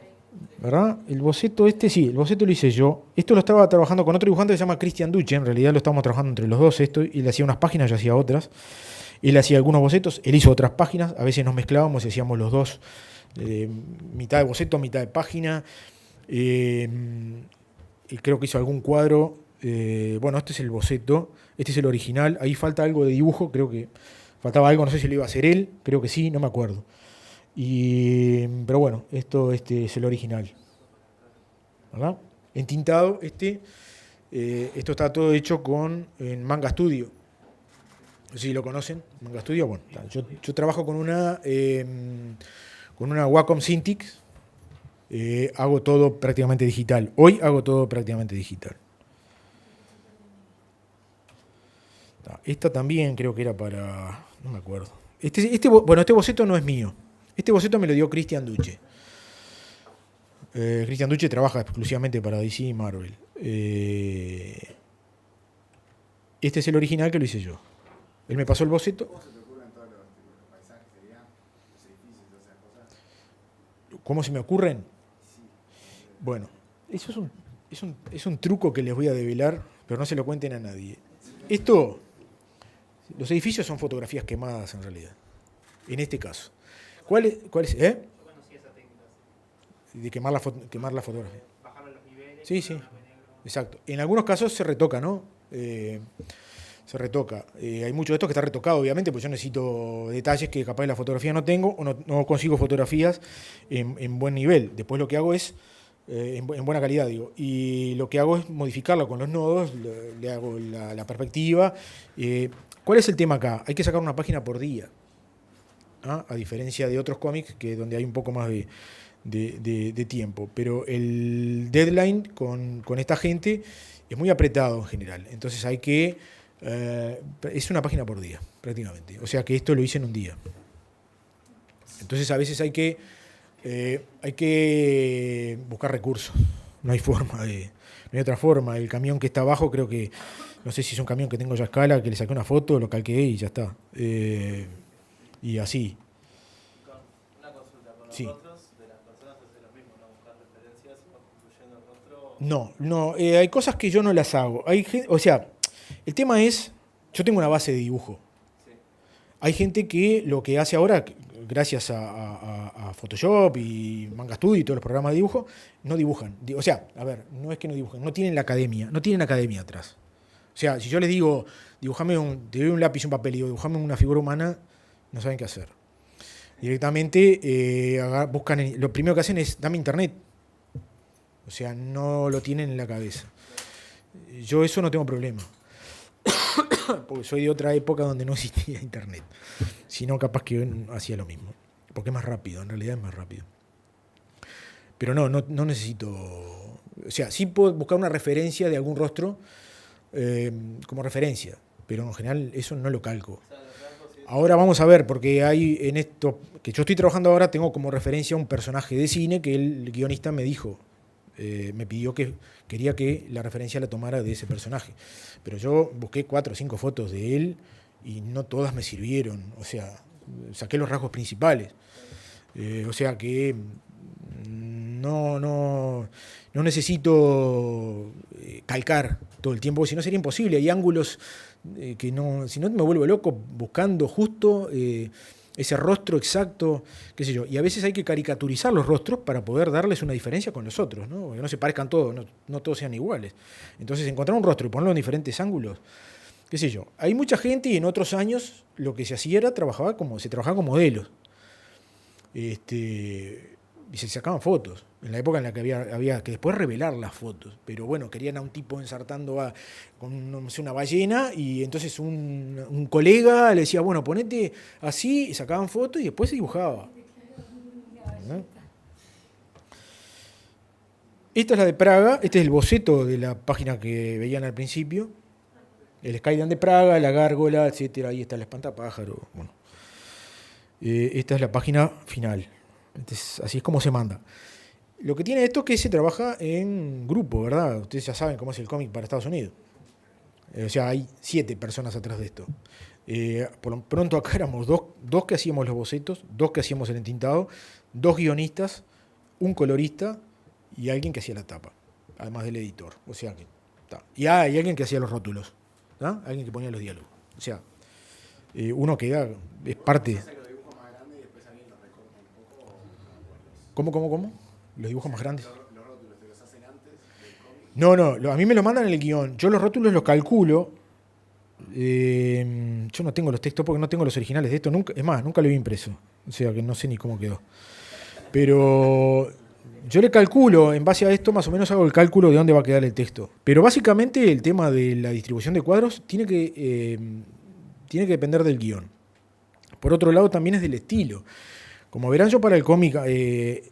¿verdad? El boceto lo hice yo. Esto lo estaba trabajando con otro dibujante que se llama Christian Duce. En realidad lo estábamos trabajando entre los dos esto. Y le hacía unas páginas, yo hacía otras. Él hacía algunos bocetos, él hizo otras páginas. A veces nos mezclábamos y hacíamos los dos. Mitad de boceto, mitad de página. Y creo que hizo algún cuadro. Bueno, este es el boceto. Este es el original. Ahí falta algo de dibujo. Creo que faltaba algo. No sé si lo iba a hacer él. Creo que sí, no me acuerdo. Pero bueno, esto es el original, ¿verdad? Entintado, esto está todo hecho en Manga Studio. No sé si lo conocen, Manga Studio. Bueno, yo trabajo con una Wacom Cintiq. Hago todo prácticamente digital. Hoy hago todo prácticamente digital. Esta también creo que era para... No me acuerdo. Bueno, este boceto no es mío. Este boceto me lo dio Christian Duce. Christian Duce trabaja exclusivamente para DC y Marvel. Este es el original que lo hice yo. Él me pasó el boceto. ¿Cómo se te ocurren todos los paisajes? ¿Serían los edificios y todas esas cosas? ¿Cómo se me ocurren? Sí. Bueno, eso es un truco que les voy a develar, pero no se lo cuenten a nadie. Los edificios son fotografías quemadas en realidad. En este caso. ¿Cuál es? Yo conocí esa técnica. De quemar la fotografía. Bajar los niveles. Sí. Exacto. En algunos casos se retoca, ¿no? Se retoca. Hay mucho de esto que está retocado, obviamente, porque yo necesito detalles que capaz de la fotografía no tengo o no consigo fotografías en buen nivel. Después lo que hago es, en buena calidad, digo, y lo que hago es modificarlo con los nodos, le hago la perspectiva. ¿Cuál es el tema acá? Hay que sacar una página por día. A diferencia de otros cómics donde hay un poco más de tiempo. Pero el deadline con esta gente es muy apretado en general. Entonces hay que... es una página por día, prácticamente. O sea que esto lo hice en un día. Entonces a veces hay que buscar recursos. No hay otra forma. El camión que está abajo, creo que... No sé si es un camión que tengo ya a escala, que le saqué una foto, lo calqué y ya está. Y así. Una consulta, con los rostros de las personas hace lo mismo, ¿no? Buscar referencias, vas construyendo el rostro. No, hay cosas que yo no las hago. O sea, el tema es, yo tengo una base de dibujo. Sí. Hay gente que lo que hace ahora, gracias a Photoshop y Manga Studio y todos los programas de dibujo, no dibujan. O sea, a ver, no es que no dibujan, no tienen academia atrás. O sea, si yo les digo, te doy un lápiz y un papel y digo, dibujame una figura humana, no saben qué hacer. Directamente buscan, lo primero que hacen es, dame internet. O sea, no lo tienen en la cabeza. Yo eso no tengo problema. porque soy de otra época donde no existía internet. Si no, capaz que hacía lo mismo. Porque es más rápido, en realidad es más rápido. Pero no necesito... O sea, sí puedo buscar una referencia de algún rostro como referencia, pero en general eso no lo calco. Ahora vamos a ver, porque hay en esto que yo estoy trabajando ahora, tengo como referencia un personaje de cine que el guionista me dijo, me pidió que quería que la referencia la tomara de ese personaje. Pero yo busqué 4 o 5 fotos de él y no todas me sirvieron. O sea, saqué los rasgos principales. O sea que no necesito calcar todo el tiempo, si no sería imposible. Hay ángulos que no, si no me vuelvo loco buscando justo ese rostro exacto, qué sé yo. Y a veces hay que caricaturizar los rostros para poder darles una diferencia con los otros, ¿no? Que no se parezcan todos, no todos sean iguales. Entonces, encontrar un rostro y ponerlo en diferentes ángulos, qué sé yo. Hay mucha gente y en otros años lo que se hacía era se trabajaba con modelos. Y se sacaban fotos, en la época en la que había que después revelar las fotos, pero bueno, querían a un tipo ensartando con no sé, una ballena, y entonces un colega le decía, bueno, ponete así, y sacaban fotos y después se dibujaba. ¿No? Esta es la de Praga, este es el boceto de la página que veían al principio, el Skyline de Praga, la gárgola, etcétera, ahí está el espantapájaro, bueno. Esta es la página final. Entonces, así es como se manda. Lo que tiene esto es que se trabaja en grupo, ¿verdad? Ustedes ya saben cómo es el cómic para Estados Unidos. O sea, hay 7 personas atrás de esto. Por lo pronto acá éramos dos que hacíamos los bocetos, 2 que hacíamos el entintado, 2 guionistas, un colorista y alguien que hacía la tapa, además del editor. O sea que y hay alguien que hacía los rótulos, ¿tá? Alguien que ponía los diálogos. O sea, uno queda, es parte... ¿Cómo? ¿Los dibujos más grandes? ¿Los rótulos te los hacen antes del cómic? No, a mí me lo mandan en el guión. Yo los rótulos los calculo. Yo no tengo los textos porque no tengo los originales de esto. Es más, nunca lo vi impreso. O sea que no sé ni cómo quedó. Pero yo le calculo, en base a esto más o menos hago el cálculo de dónde va a quedar el texto. Pero básicamente el tema de la distribución de cuadros tiene que depender del guión. Por otro lado también es del estilo. Como verán, yo para el cómic, ven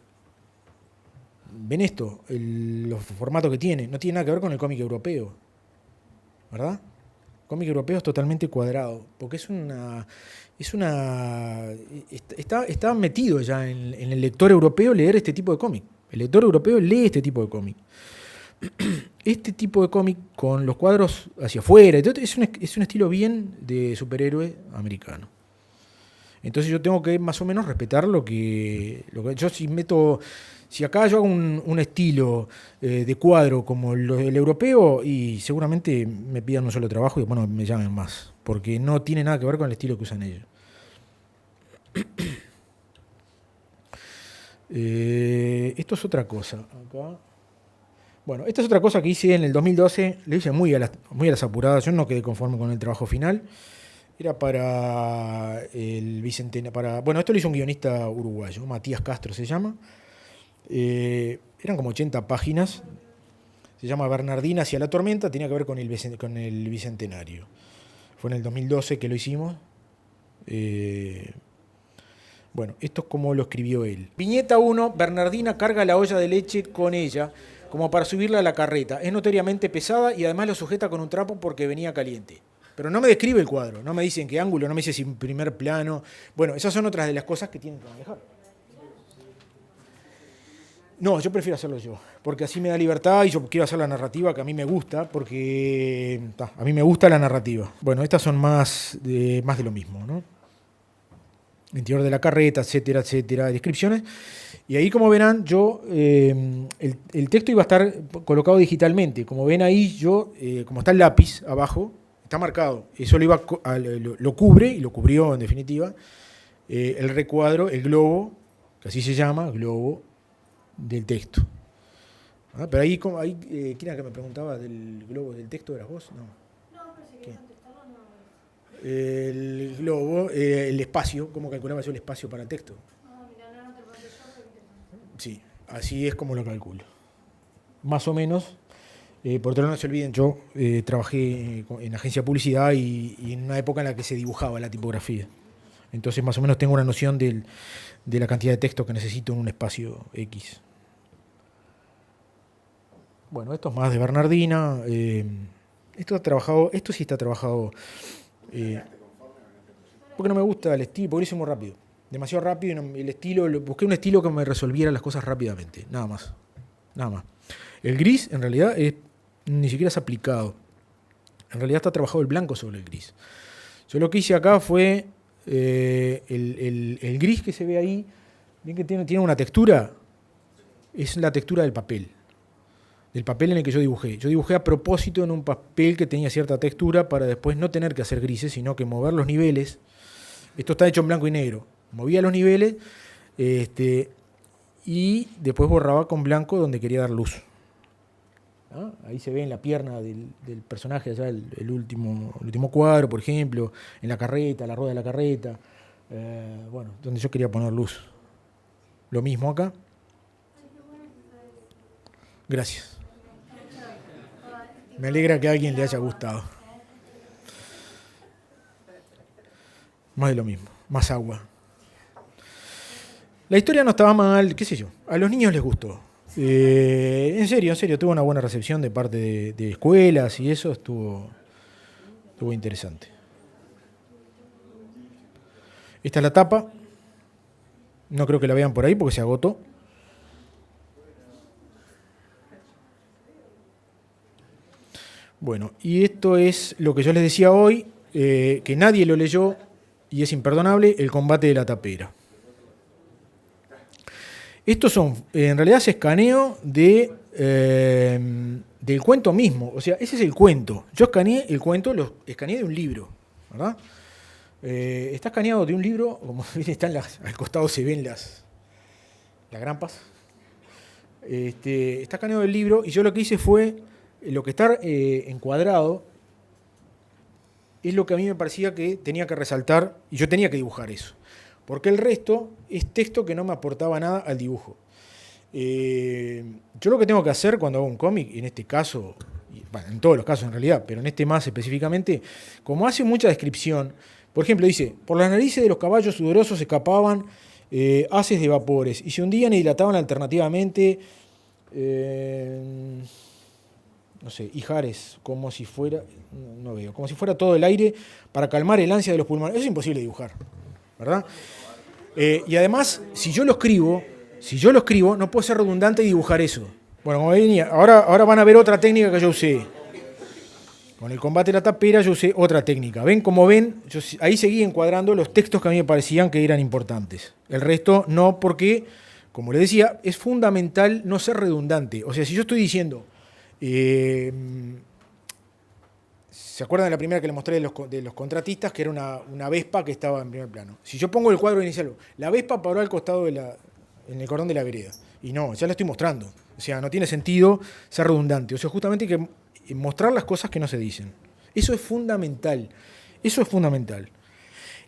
esto, los formatos que tiene, no tiene nada que ver con el cómic europeo, ¿verdad? El cómic europeo es totalmente cuadrado, porque está metido ya en el lector europeo leer este tipo de cómic. El lector europeo lee este tipo de cómic. Este tipo de cómic con los cuadros hacia afuera, es un estilo bien de superhéroe americano. Entonces yo tengo que más o menos respetar lo que yo si acá yo hago un estilo de cuadro como el europeo, y seguramente me pidan un solo trabajo y bueno, me llamen más, porque no tiene nada que ver con el estilo que usan ellos. Esto es otra cosa. Acá. Bueno, esta es otra cosa que hice en el 2012, le hice muy a las apuradas, yo no quedé conforme con el trabajo final. Era para el bicentenario. Bueno, esto lo hizo un guionista uruguayo, Matías Castro se llama. Eran como 80 páginas. Se llama Bernardina hacia la tormenta. Tenía que ver con el bicentenario. Fue en el 2012 que lo hicimos. Bueno, esto es como lo escribió él. Viñeta 1. Bernardina carga la olla de leche con ella como para subirla a la carreta. Es notoriamente pesada y además lo sujeta con un trapo porque venía caliente. Pero no me describe el cuadro, no me dice en qué ángulo, no me dice si en primer plano. Bueno, esas son otras de las cosas que tienen que manejar. No, yo prefiero hacerlo yo, porque así me da libertad y yo quiero hacer la narrativa que a mí me gusta, porque a mí me gusta la narrativa. Bueno, estas son más de lo mismo, ¿no? Interior de la carreta, etcétera, etcétera, descripciones. Y ahí, como verán, yo el texto iba a estar colocado digitalmente. Como ven ahí, yo, como está el lápiz abajo, está marcado, eso lo cubre, y lo cubrió en definitiva, el recuadro, el globo, que así se llama, globo del texto. Pero ahí, ¿quién era que me preguntaba del globo del texto? ¿Eras vos? No, pero si quería contestarlo, no. El globo, el espacio, ¿cómo calculaba yo el espacio para el texto? Mira, no te pregunté yo. Sí, así es como lo calculo. Más o menos. Por otro lado, no se olviden, yo trabajé en agencia de publicidad y en una época en la que se dibujaba la tipografía. Entonces, más o menos tengo una noción de la cantidad de texto que necesito en un espacio X. Bueno, esto es más de Bernardina. Esto sí está trabajado. Porque no me gusta el estilo, porque lo hice muy rápido. Demasiado rápido y el estilo, busqué un estilo que me resolviera las cosas rápidamente. Nada más. Nada más. El gris, en realidad, ni siquiera es aplicado. En realidad está trabajado el blanco sobre el gris. Yo lo que hice acá fue el gris que se ve ahí, bien que tiene una textura, es la textura del papel en el que yo dibujé. Yo dibujé a propósito en un papel que tenía cierta textura para después no tener que hacer grises, sino que mover los niveles. Esto está hecho en blanco y negro. Movía los niveles y después borraba con blanco donde quería dar luz. ¿Ah? Ahí se ve en la pierna del personaje, allá el último cuadro, por ejemplo, en la carreta, la rueda de la carreta, bueno, donde yo quería poner luz. Lo mismo acá. Gracias. Me alegra que a alguien le haya gustado. Más de lo mismo, más agua. La historia no estaba mal, qué sé yo, a los niños les gustó. En serio, tuvo una buena recepción de parte de escuelas y eso estuvo interesante. Esta es la tapa. No creo que la vean por ahí porque se agotó. Bueno, y esto es lo que yo les decía hoy, que nadie lo leyó y es imperdonable, El combate de la tapera. Estos son, en realidad es escaneo del cuento mismo, o sea, ese es el cuento. Yo escaneé el cuento, lo escaneé de un libro, ¿verdad? Está escaneado de un libro, como ven, al costado se ven las grampas. Está escaneado del libro y yo lo que hice fue, lo que está encuadrado es lo que a mí me parecía que tenía que resaltar y yo tenía que dibujar eso. Porque el resto es texto que no me aportaba nada al dibujo. Yo lo que tengo que hacer cuando hago un cómic, en este caso, bueno, en todos los casos en realidad, pero en este más específicamente, como hace mucha descripción, por ejemplo dice, por las narices de los caballos sudorosos escapaban haces de vapores y se hundían y dilataban alternativamente, no sé, ijares, como si fuera, no veo, como si fuera todo el aire para calmar el ansia de los pulmones. Eso es imposible dibujar, ¿verdad? Y además, si yo lo escribo, no puedo ser redundante y dibujar eso. Bueno, como venía, ahora van a ver otra técnica que yo usé. Con el combate de la tapera yo usé otra técnica. ¿Ven? Como ven, yo ahí seguí encuadrando los textos que a mí me parecían que eran importantes. El resto no, porque, como les decía, es fundamental no ser redundante. O sea, si yo estoy diciendo... ¿se acuerdan de la primera que les mostré de los contratistas? Que era una Vespa que estaba en primer plano. Si yo pongo el cuadro inicial, la Vespa paró al costado en el cordón de la vereda. Y no, ya la estoy mostrando. O sea, no tiene sentido ser redundante. O sea, justamente hay que mostrar las cosas que no se dicen. Eso es fundamental. Eso es fundamental.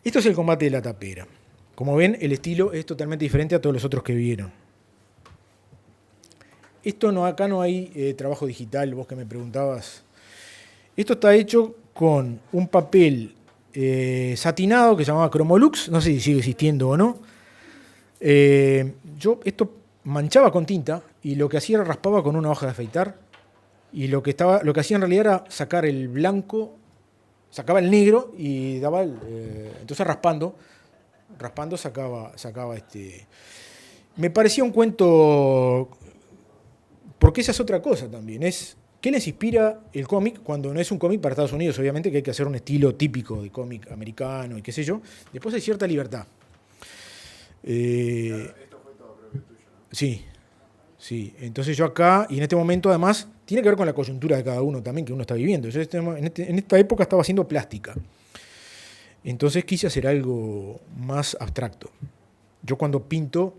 Esto es el combate de la tapera. Como ven, el estilo es totalmente diferente a todos los otros que vieron. Acá no hay trabajo digital, vos que me preguntabas. Esto está hecho con un papel satinado que se llamaba Chromolux, no sé si sigue existiendo o no. Yo esto manchaba con tinta y lo que hacía era raspaba con una hoja de afeitar y lo que hacía en realidad era sacar el blanco, sacaba el negro y daba entonces raspando sacaba Me parecía un cuento, porque esa es otra cosa también, ¿qué les inspira el cómic cuando no es un cómic para Estados Unidos? Obviamente que hay que hacer un estilo típico de cómic americano y qué sé yo. Después hay cierta libertad. Esto fue todo propio tuyo, ¿no? Sí. Entonces yo acá, y en este momento además, tiene que ver con la coyuntura de cada uno también que uno está viviendo. Yo en esta época estaba haciendo plástica. Entonces quise hacer algo más abstracto. Yo cuando pintaba,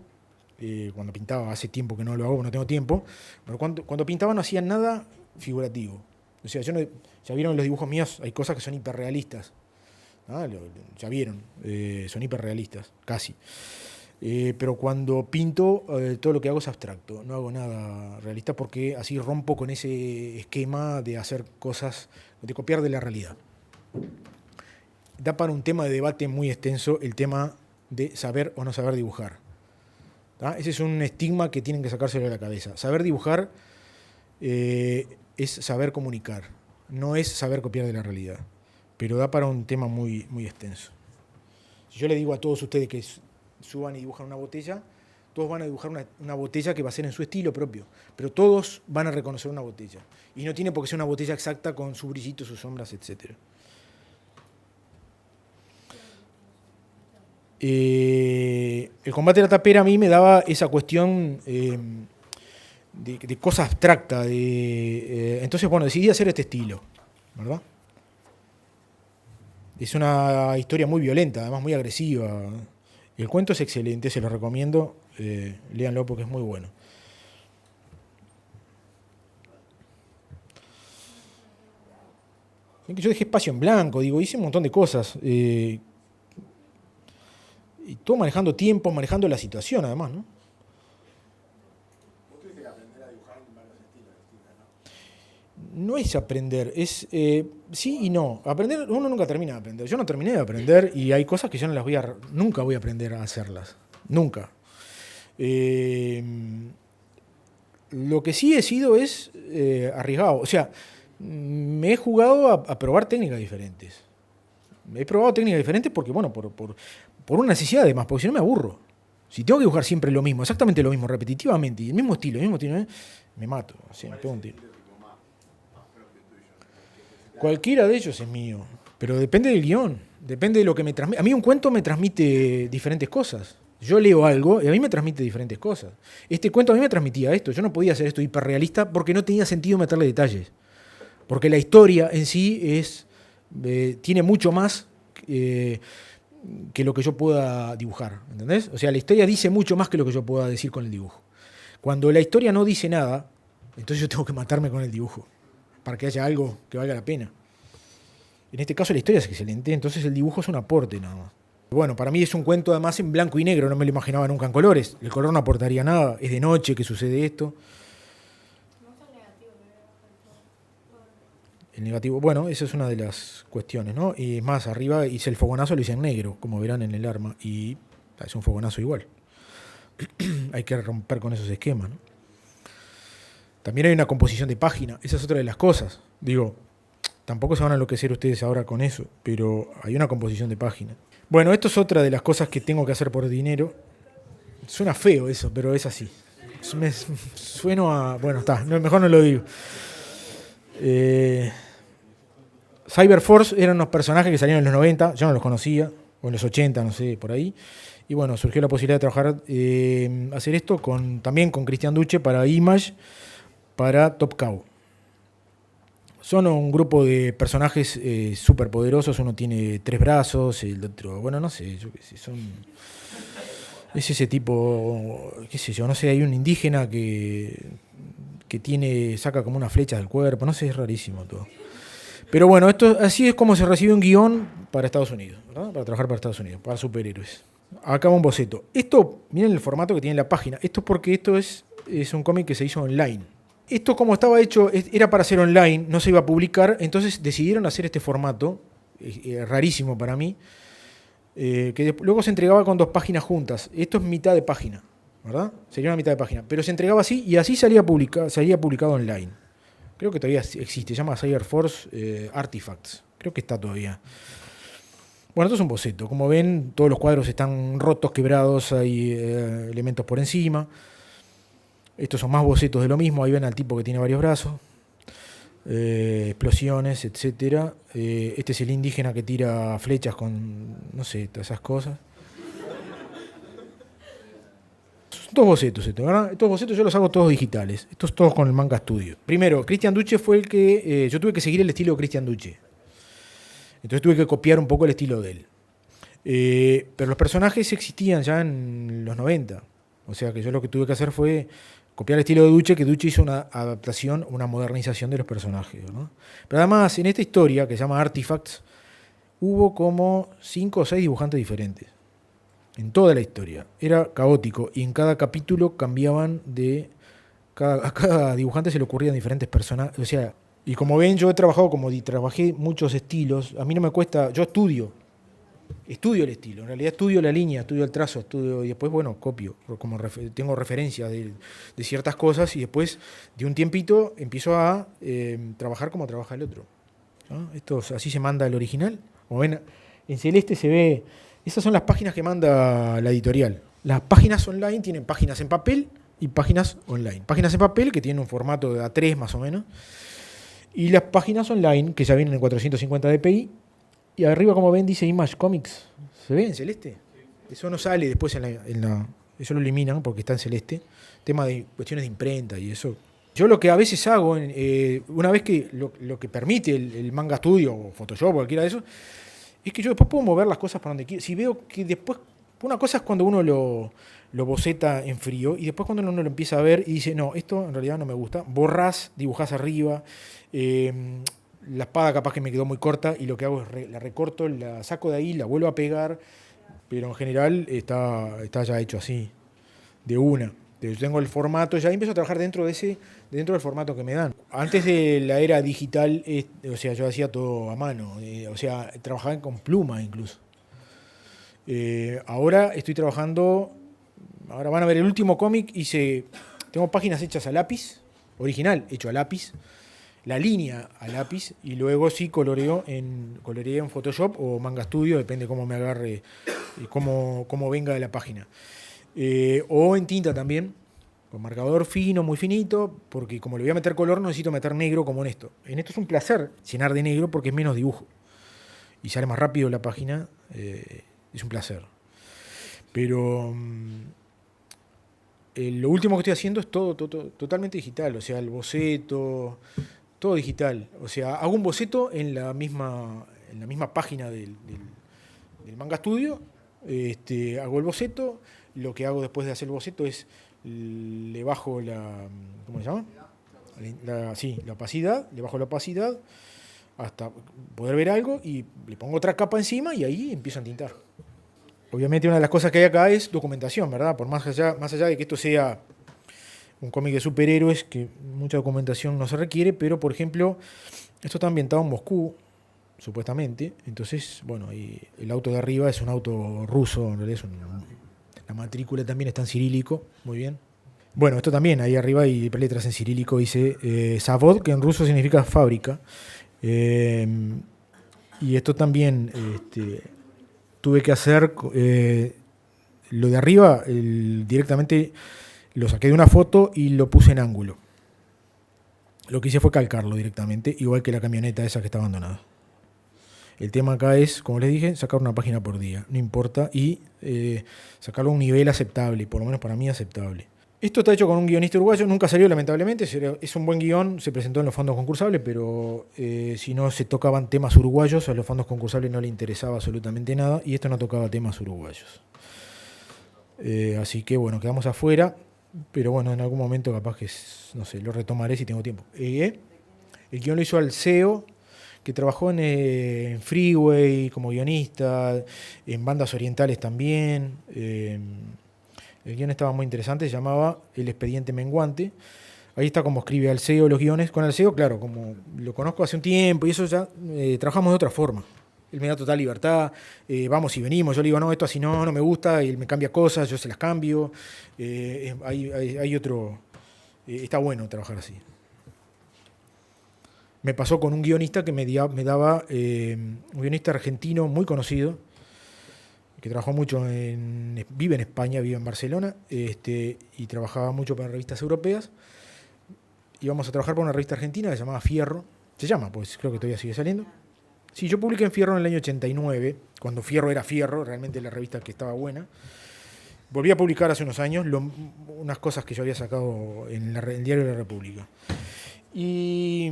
hace tiempo que no lo hago, no tengo tiempo, pero cuando pintaba no hacía nada figurativo. O sea, ya vieron los dibujos míos, hay cosas que son hiperrealistas. Ya vieron, son hiperrealistas, casi. Pero cuando pinto, todo lo que hago es abstracto, no hago nada realista porque así rompo con ese esquema de hacer cosas, de copiar de la realidad. Da para un tema de debate muy extenso el tema de saber o no saber dibujar. ¿Tá? Ese es un estigma que tienen que sacárselo de la cabeza. Saber dibujar es saber comunicar, no es saber copiar de la realidad, pero da para un tema muy, muy extenso. Si yo le digo a todos ustedes que suban y dibujan una botella, todos van a dibujar una botella que va a ser en su estilo propio, pero todos van a reconocer una botella. Y no tiene por qué ser una botella exacta con su brillito, sus sombras, etc. El combate de la tapera a mí me daba esa cuestión de cosa abstracta. Entonces, bueno, decidí hacer este estilo, ¿verdad? Es una historia muy violenta, además muy agresiva. El cuento es excelente, se lo recomiendo. Léanlo porque es muy bueno. Yo dejé espacio en blanco, digo, hice un montón de cosas. Y todo manejando tiempos, manejando la situación, además, ¿no? Vos tuviste que aprender a dibujar en varios estilos distintos, ¿no? No es aprender, es sí y no. Aprender, uno nunca termina de aprender. Yo no terminé de aprender y hay cosas que yo no las nunca voy a aprender a hacerlas. Nunca. Lo que sí he sido es arriesgado. O sea, me he jugado a probar técnicas diferentes. He probado técnicas diferentes porque, bueno, por una necesidad además, porque si no me aburro. Si tengo que dibujar siempre lo mismo, exactamente lo mismo, repetitivamente, y el mismo estilo, me mato. Así, me pego un tiro. Cualquiera de ellos es mío, pero depende del guión, depende de lo que me transmite. A mí un cuento me transmite diferentes cosas. Yo leo algo y a mí me transmite diferentes cosas. Este cuento a mí me transmitía esto. Yo no podía hacer esto hiperrealista porque no tenía sentido meterle detalles. Porque la historia en sí tiene mucho más que lo que yo pueda dibujar. ¿Entendés? O sea, la historia dice mucho más que lo que yo pueda decir con el dibujo. Cuando la historia no dice nada, entonces yo tengo que matarme con el dibujo para que haya algo que valga la pena. En este caso la historia es excelente, entonces el dibujo es un aporte nada más. Bueno, para mí es un cuento además en blanco y negro, no me lo imaginaba nunca en colores. El color no aportaría nada, es de noche que sucede esto. El negativo, bueno, esa es una de las cuestiones, ¿no? Y más arriba hice el fogonazo, lo hice en negro, como verán en el arma, y es un fogonazo igual. Hay que romper con esos esquemas, ¿no? También hay una composición de página, esa es otra de las cosas. Digo, tampoco se van a enloquecer ustedes ahora con eso, pero hay una composición de página. Bueno, esto es otra de las cosas que tengo que hacer por dinero. Suena feo eso, pero es así. Sueno a... Bueno, está, mejor no lo digo. Cyberforce eran unos personajes que salieron en los 90, yo no los conocía, o en los 80, no sé, por ahí. Y bueno, surgió la posibilidad de trabajar, hacer esto también con Cristian Duce para Image, para Top Cow. Son un grupo de personajes súper poderosos, uno tiene 3 brazos, el otro, bueno, no sé, yo qué sé, es ese tipo, qué sé yo, no sé, hay un indígena que saca como una flecha del cuerpo, no sé, es rarísimo todo. Pero bueno, así es como se recibe un guión para Estados Unidos, ¿verdad? Para trabajar para Estados Unidos, para superhéroes. Acá va un boceto. Esto, miren el formato que tiene la página. Esto es porque esto es un cómic que se hizo online. Esto como estaba hecho, era para hacer online, no se iba a publicar, entonces decidieron hacer este formato, rarísimo para mí, que luego se entregaba con 2 páginas juntas. Esto es mitad de página, ¿verdad? Sería una mitad de página. Pero se entregaba así y así salía publicado online. Creo que todavía existe, se llama Cyberforce Artifacts. Creo que está todavía. Bueno, esto es un boceto. Como ven, todos los cuadros están rotos, quebrados, hay elementos por encima. Estos son más bocetos de lo mismo. Ahí ven al tipo que tiene varios brazos. Explosiones, etc. Este es el indígena que tira flechas con, no sé, todas esas cosas. Son todos bocetos, ¿verdad? Estos bocetos yo los hago todos digitales. Estos todos con el Manga Studio. Primero, Cristian Duce fue el que... yo tuve que seguir el estilo de Cristian Duce. Entonces tuve que copiar un poco el estilo de él. Pero los personajes existían ya en los 90. O sea que yo lo que tuve que hacer fue copiar el estilo de Duce, que Duce hizo una adaptación, una modernización de los personajes, ¿no? Pero además, en esta historia, que se llama Artifacts, hubo como 5 o 6 dibujantes diferentes. en toda la historia. Era caótico y en cada capítulo cambiaban de... A cada dibujante se le ocurrían diferentes personajes. O sea, y como ven, yo he trabajado trabajé muchos estilos. A mí no me cuesta, yo estudio el estilo, en realidad estudio la línea, estudio el trazo, y después, bueno, copio, tengo referencias de ciertas cosas y después de un tiempito empiezo a trabajar como trabaja el otro, ¿no? Así se manda el original. Como ven, en celeste se ve, esas son las páginas que manda la editorial. Las páginas online tienen páginas en papel y páginas online. Páginas en papel que tienen un formato de A3 más o menos, y las páginas online que ya vienen en 450 dpi. Y arriba, como ven, dice Image Comics. ¿Se ve en celeste? Eso no sale después eso lo eliminan porque está en celeste. Tema de cuestiones de imprenta y eso. Yo lo que a veces hago, una vez que lo que permite el Manga Studio o Photoshop o cualquiera de esos, es que yo después puedo mover las cosas para donde quiera. Si veo que después... Una cosa es cuando uno lo boceta en frío y después cuando uno lo empieza a ver y dice, no, esto en realidad no me gusta. Borrás, dibujás arriba... la espada capaz que me quedó muy corta y lo que hago es la recorto, la saco de ahí, la vuelvo a pegar, pero en general está ya hecho así, de una. Yo tengo el formato ya y empiezo a trabajar dentro del formato que me dan. Antes de la era digital, o sea, yo hacía todo a mano, o sea, trabajaba con pluma incluso. Ahora estoy trabajando, ahora van a ver el último cómic, tengo páginas hechas a lápiz, original, hecho a lápiz, la línea a lápiz y luego sí coloreé en Photoshop o Manga Studio, depende cómo me agarre y cómo venga de la página. O en tinta también, con marcador fino, muy finito, porque como le voy a meter color no necesito meter negro como en esto. En esto es un placer llenar de negro porque es menos dibujo y sale más rápido la página, es un placer. Pero lo último que estoy haciendo es todo totalmente digital, o sea, el boceto... Todo digital. O sea, hago un boceto en la misma página del Manga Studio. Hago el boceto. Lo que hago después de hacer el boceto es le bajo ¿cómo se llama? La opacidad. Le bajo la opacidad hasta poder ver algo y le pongo otra capa encima y ahí empiezo a tintar. Obviamente una de las cosas que hay acá es documentación, ¿verdad? Por más allá de que esto sea un cómic de superhéroes, que mucha documentación no se requiere, pero por ejemplo, esto está ambientado en Moscú, supuestamente. Entonces, bueno, y el auto de arriba es un auto ruso, en realidad la matrícula también está en cirílico, muy bien. Bueno, esto también, ahí arriba hay letras en cirílico, dice Zavod, que en ruso significa fábrica. Y esto también tuve que hacer lo de arriba directamente. Lo saqué de una foto y lo puse en ángulo. Lo que hice fue calcarlo directamente, igual que la camioneta esa que está abandonada. El tema acá es, como les dije, sacar una página por día, no importa, y sacarlo a un nivel aceptable, por lo menos para mí aceptable. Esto está hecho con un guionista uruguayo, nunca salió lamentablemente, es un buen guión, se presentó en los fondos concursables, pero si no se tocaban temas uruguayos, a los fondos concursables no le interesaba absolutamente nada, y esto no tocaba temas uruguayos. Así que bueno, quedamos afuera. Pero bueno, en algún momento capaz que, no sé, lo retomaré si tengo tiempo. El guión lo hizo Alceo, que trabajó en Freeway como guionista, en bandas orientales también. El guión estaba muy interesante, se llamaba El Expediente Menguante. Ahí está como escribe Alceo los guiones. Con Alceo, claro, como lo conozco hace un tiempo y eso ya trabajamos de otra forma. Él me da total libertad, vamos y venimos. Yo le digo, no, esto así no me gusta, y él me cambia cosas, yo se las cambio. Hay otro... está bueno trabajar así. Me pasó con un guionista que me daba un guionista argentino muy conocido, que trabajó mucho, vive en España, vive en Barcelona, y trabajaba mucho para revistas europeas. Íbamos a trabajar para una revista argentina que se llamaba Fierro. Se llama, pues creo que todavía sigue saliendo. Sí, yo publiqué en Fierro en el año 89, cuando Fierro era Fierro, realmente la revista que estaba buena. Volví a publicar hace unos años unas cosas que yo había sacado en el Diario de la República. Y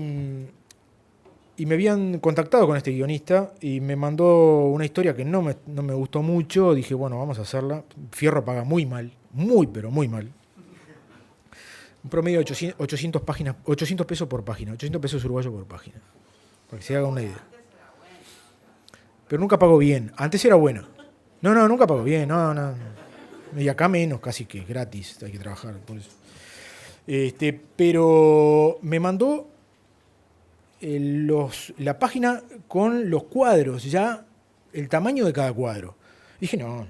me habían contactado con este guionista y me mandó una historia que no me gustó mucho. Dije, bueno, vamos a hacerla. Fierro paga muy mal, pero muy mal. Un promedio de 800 pesos por página, 800 pesos uruguayos por página, para que se haga una idea. Pero nunca pagó bien. Antes era buena. No, no, nunca pago bien, no, no. Y acá menos, casi que gratis, hay que trabajar por eso. Pero me mandó la página con los cuadros, ya el tamaño de cada cuadro. Dije, no,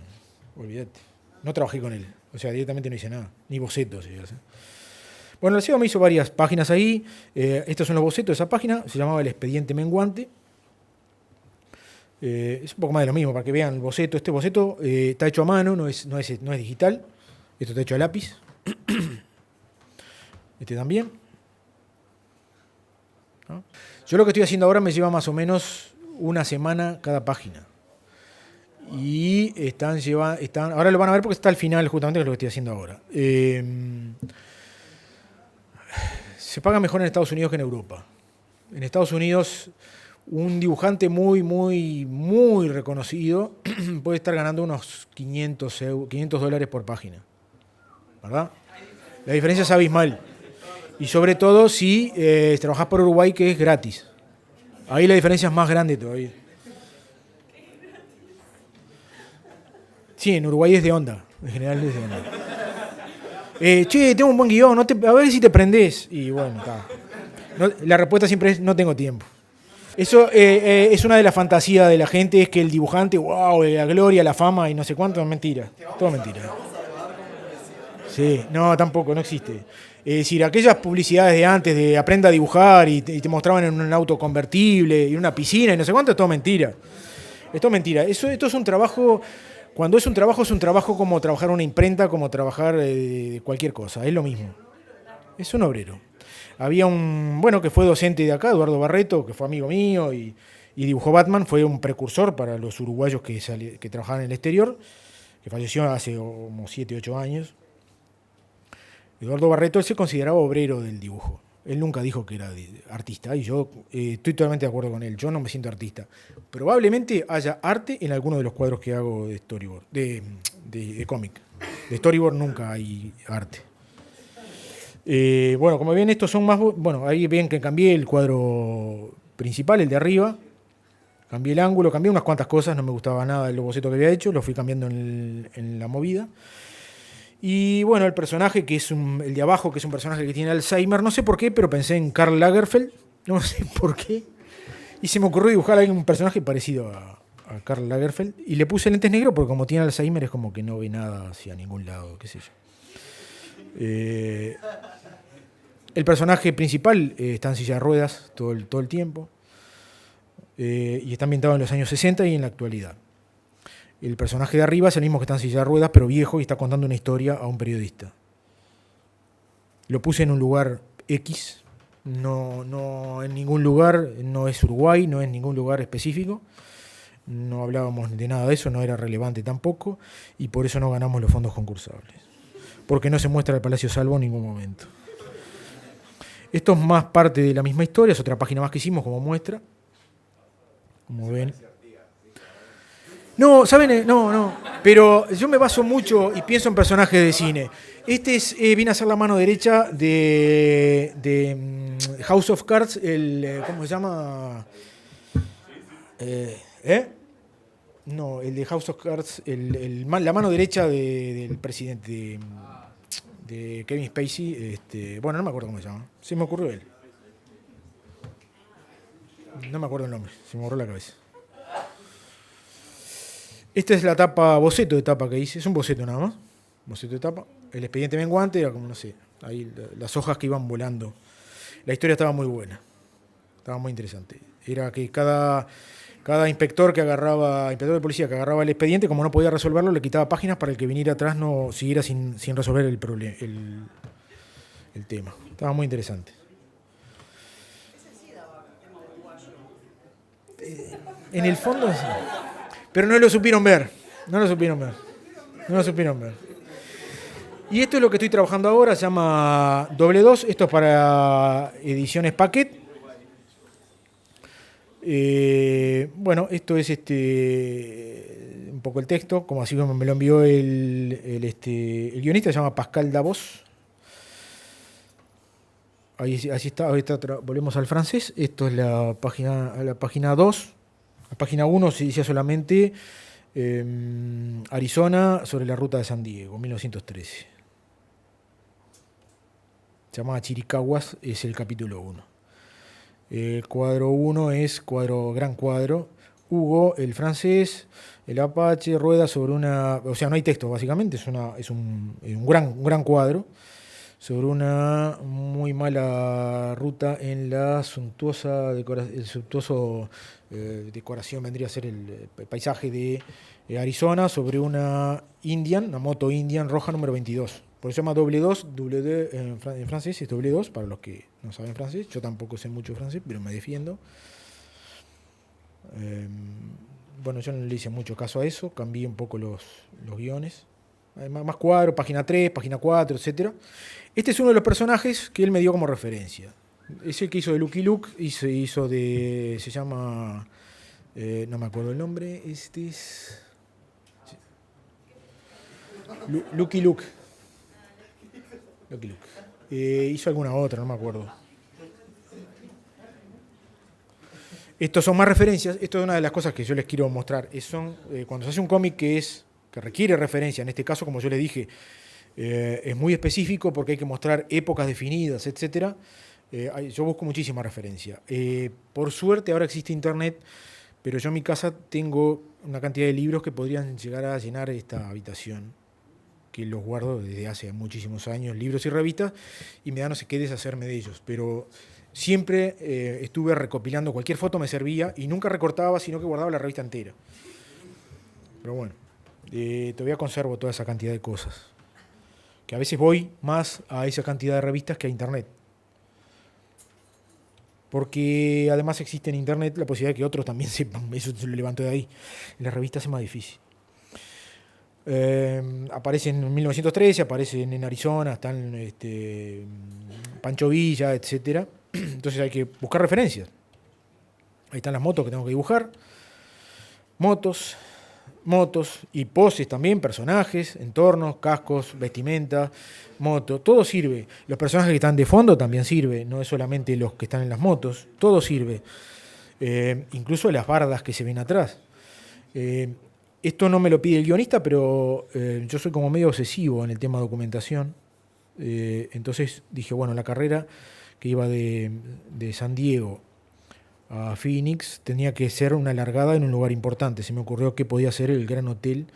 olvídate. No trabajé con él. O sea, directamente no hice nada. Ni bocetos. Bueno, el CEO me hizo varias páginas ahí. Estos son los bocetos de esa página. Se llamaba El Expediente Menguante. Es un poco más de lo mismo, para que vean el boceto. Este boceto está hecho a mano, no es digital. Esto está hecho a lápiz. Este también. ¿No? Yo lo que estoy haciendo ahora me lleva más o menos una semana cada página. Y ahora lo van a ver porque está al final justamente de lo que estoy haciendo ahora. Se paga mejor en Estados Unidos que en Europa. En Estados Unidos, un dibujante muy, muy, muy reconocido puede estar ganando unos $500 por página. ¿Verdad? La diferencia es abismal. Y sobre todo si trabajas por Uruguay, que es gratis. Ahí la diferencia es más grande todavía. Sí, en Uruguay es de onda. En general es de onda. Che, tengo un buen guión, a ver si te prendés. Y bueno, está. La respuesta siempre es, no tengo tiempo. Eso es una de las fantasías de la gente, es que el dibujante, wow, la gloria, la fama y no sé cuánto, es mentira. Todo mentira. Sí, no, tampoco, no existe. Es decir, aquellas publicidades de antes de aprenda a dibujar y te mostraban en un auto convertible y en una piscina y no sé cuánto, es todo mentira. Es todo mentira. Esto es un trabajo, cuando es un trabajo como trabajar una imprenta, como trabajar cualquier cosa, es lo mismo. Es un obrero. Había que fue docente de acá, Eduardo Barreto, que fue amigo mío y dibujó Batman, fue un precursor para los uruguayos que trabajaban en el exterior, que falleció hace como 7, 8 años. Eduardo Barreto, él se consideraba obrero del dibujo. Él nunca dijo que era artista y yo estoy totalmente de acuerdo con él. Yo no me siento artista. Probablemente haya arte en alguno de los cuadros que hago de storyboard, de cómic. De storyboard nunca hay arte. Como ven, estos son más... Bueno, ahí ven que cambié el cuadro principal, el de arriba. Cambié el ángulo, cambié unas cuantas cosas. No me gustaba nada el boceto que había hecho. Lo fui cambiando en la movida. Y bueno, el personaje que es el de abajo, que es un personaje que tiene Alzheimer, no sé por qué, pero pensé en Karl Lagerfeld, no sé por qué, y se me ocurrió dibujar a un personaje parecido a Karl Lagerfeld, y le puse lentes negros porque como tiene Alzheimer es como que no ve nada hacia ningún lado, qué sé yo. El personaje principal está en silla de ruedas todo el tiempo, y está ambientado en los años 60 y en la actualidad. El personaje de arriba es el mismo que está en silla de ruedas, pero viejo, y está contando una historia a un periodista. Lo puse en un lugar X, no en ningún lugar, no es Uruguay, no es ningún lugar específico. No hablábamos de nada de eso, no era relevante tampoco, y por eso no ganamos los fondos concursables. Porque no se muestra el Palacio Salvo en ningún momento. Esto es más parte de la misma historia, es otra página más que hicimos como muestra. Como ven. No, ¿saben? No. Pero yo me baso mucho y pienso en personajes de cine. Este viene a ser la mano derecha de House of Cards, ¿cómo se llama? No, el de House of Cards, la mano derecha del presidente de Kevin Spacey. No me acuerdo cómo se llama. Se me ocurrió él. No me acuerdo el nombre, se me borró la cabeza. Esta es la tapa, boceto de tapa que hice, es un boceto nada más, boceto de tapa. El expediente menguante era como, no sé, ahí las hojas que iban volando. La historia estaba muy buena, estaba muy interesante. Era que cada inspector de policía que agarraba el expediente, como no podía resolverlo, le quitaba páginas para el que viniera atrás no siguiera sin resolver el tema. Estaba muy interesante. En el fondo sí. Pero no lo supieron ver. Y esto es lo que estoy trabajando ahora, se llama Doble 2. Esto es para ediciones Paquet. Esto es un poco el texto, como así como me lo envió el guionista, se llama Pascal Davos. Así está, volvemos al francés. Esto es la página 2. La página 1 se decía solamente Arizona sobre la ruta de San Diego, 1913. Se llama Chiricahuas, es el capítulo 1. El cuadro 1 es gran cuadro. Hugo, el francés, el Apache, rueda sobre una... O sea, no hay texto, básicamente, es un gran cuadro sobre una muy mala ruta en la suntuosa decoración, vendría a ser el paisaje de Arizona, sobre una moto Indian roja número 22. Por eso se llama doble 2, en francés es doble 2, para los que no saben francés. Yo tampoco sé mucho francés, pero me defiendo. Bueno, yo no le hice mucho caso a eso, cambié un poco los guiones. Más cuadros, página 3, página 4, etc. Este es uno de los personajes que él me dio como referencia. Es el que hizo de Lucky Luke y se llama... no me acuerdo el nombre. Este es... Lucky Luke. Lucky Luke. Hizo alguna otra, no me acuerdo. Estos son más referencias. Esto es una de las cosas que yo les quiero mostrar. Cuando se hace un cómic que requiere referencia, en este caso, como yo les dije, es muy específico porque hay que mostrar épocas definidas, etc. Yo busco muchísima referencia. Por suerte ahora existe internet, pero yo en mi casa tengo una cantidad de libros que podrían llegar a llenar esta habitación, que los guardo desde hace muchísimos años, libros y revistas, y me da no sé qué deshacerme de ellos, pero siempre estuve recopilando, cualquier foto me servía y nunca recortaba, sino que guardaba la revista entera. Pero bueno, todavía conservo toda esa cantidad de cosas, que a veces voy más a esa cantidad de revistas que a internet, porque además existe en internet la posibilidad de que otros también sepan. Eso se lo levanto de ahí. En las revistas es más difícil. Aparecen en 1913, aparecen en Arizona, están Pancho Villa, etc. Entonces hay que buscar referencias. Ahí están las motos que tengo que dibujar. Motos y poses también, personajes, entornos, cascos, vestimenta, moto, todo sirve. Los personajes que están de fondo también sirve, no es solamente los que están en las motos, todo sirve. Incluso las bardas que se ven atrás. Esto no me lo pide el guionista, pero yo soy como medio obsesivo en el tema de documentación. Entonces dije, bueno, la carrera que iba de San Diego a Phoenix tenía que ser una largada en un lugar importante. Se me ocurrió que podía ser el Gran Hotel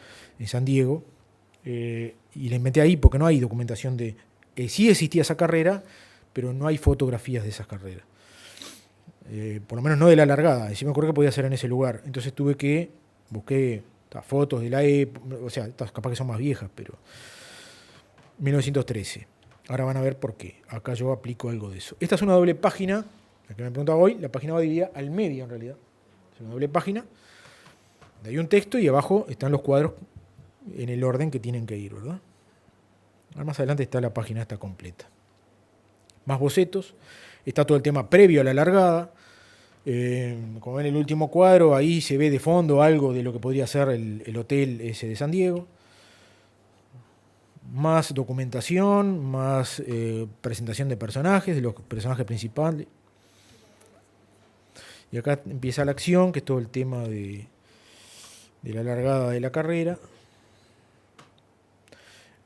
en San Diego, y la inventé ahí porque no hay documentación de... sí existía esa carrera, pero no hay fotografías de esas carreras. Por lo menos no de la largada. Y se me ocurrió que podía ser en ese lugar. Entonces busqué fotos de la época, o sea, capaz que son más viejas, pero 1913. Ahora van a ver por qué. Acá yo aplico algo de eso. Esta es una doble página, la que me preguntaba hoy. La página va dividida al medio, en realidad. Es una doble página. Hay un texto y abajo están los cuadros en el orden que tienen que ir, ¿verdad? Ahora más adelante está la página esta completa. Más bocetos. Está todo el tema previo a la largada. Como ven el último cuadro, ahí se ve de fondo algo de lo que podría ser el hotel ese de San Diego. Más documentación, más presentación de personajes, de los personajes principales. Y acá empieza la acción, que es todo el tema de la largada de la carrera.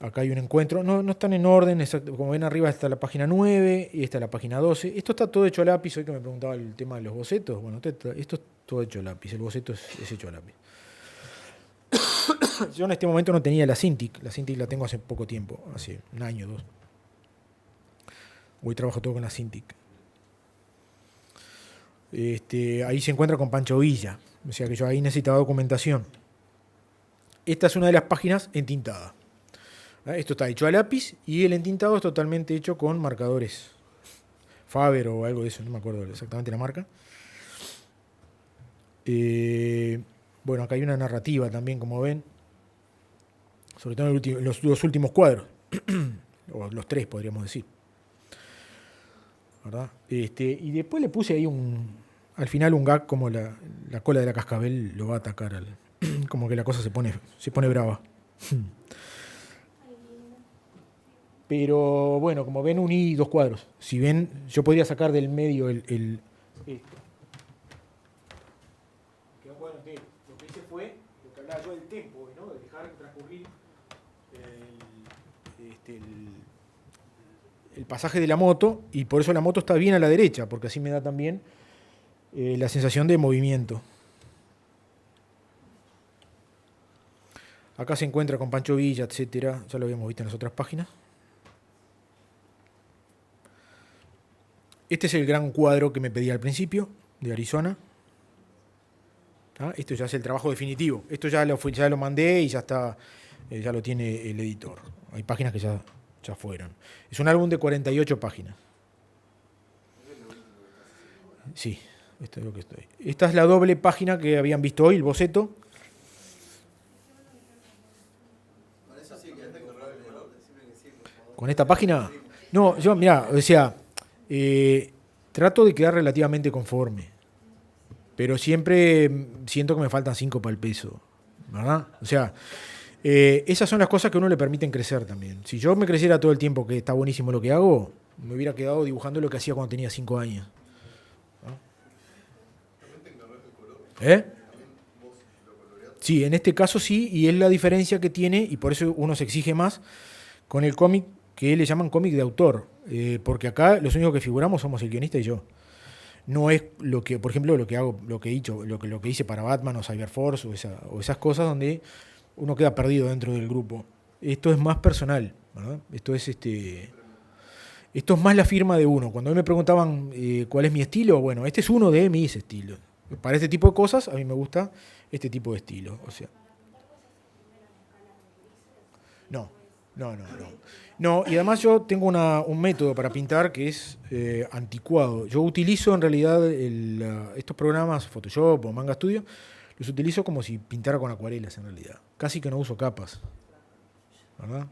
Acá hay un encuentro, no están en orden, exacto. Como ven arriba está la página 9 y esta la página 12. Esto está todo hecho a lápiz, hoy que me preguntaba el tema de los bocetos. Bueno, esto es todo hecho a lápiz, el boceto es hecho a lápiz. Yo en este momento no tenía la Cintiq la tengo hace poco tiempo, hace un año o 2. Hoy trabajo todo con la Cintiq. Ahí se encuentra con Pancho Villa, o sea que yo ahí necesitaba documentación. Esta es una de las páginas entintada. Esto está hecho a lápiz y el entintado es totalmente hecho con marcadores Faber o algo de eso, no me acuerdo exactamente la marca. Bueno, acá hay una narrativa también, como ven, sobre todo en los dos últimos cuadros, o los 3 podríamos decir, ¿verdad? Y después le puse ahí al final un gag como la cola de la cascabel lo va a atacar, como que la cosa se pone brava. Pero bueno, como ven, uní 2 cuadros. Si ven, yo podría sacar del medio este. Quedó cuadro entero. Lo que hice fue lo que hablaba yo del tiempo, ¿no? De dejar transcurrir el pasaje de la moto, y por eso la moto está bien a la derecha, porque así me da también la sensación de movimiento. Acá se encuentra con Pancho Villa, etcétera, ya lo habíamos visto en las otras páginas. Este es el gran cuadro que me pedía al principio, de Arizona. Esto ya es el trabajo definitivo. Esto ya lo mandé y ya está, ya lo tiene el editor. Hay páginas que ya fueron. Es un álbum de 48 páginas. Sí, esto es lo que estoy. Esta es la doble página que habían visto hoy, el boceto. ¿Con esta página? No, yo, mirá, o sea, trato de quedar relativamente conforme, pero siempre siento que me faltan 5 para el peso, ¿verdad? O sea, esas son las cosas que a uno le permiten crecer también. Si yo me creciera todo el tiempo, que está buenísimo lo que hago, me hubiera quedado dibujando lo que hacía cuando tenía 5 años. ¿Eh? Sí, en este caso sí, y es la diferencia que tiene, y por eso uno se exige más con el cómic que le llaman cómic de autor, porque acá los únicos que figuramos somos el guionista y yo. No es lo que, por ejemplo, lo que hago, lo que he hecho, lo que hice para Batman o Cyberforce o esas cosas donde uno queda perdido dentro del grupo. Esto es más personal, ¿verdad? Esto es más la firma de uno. Cuando a mí me preguntaban cuál es mi estilo, bueno, este es uno de mis estilos. Para este tipo de cosas a mí me gusta este tipo de estilo. O sea, no. No, y además yo tengo un método para pintar que es anticuado. Yo utilizo en realidad estos programas, Photoshop o Manga Studio, los utilizo como si pintara con acuarelas en realidad. Casi que no uso capas, ¿verdad?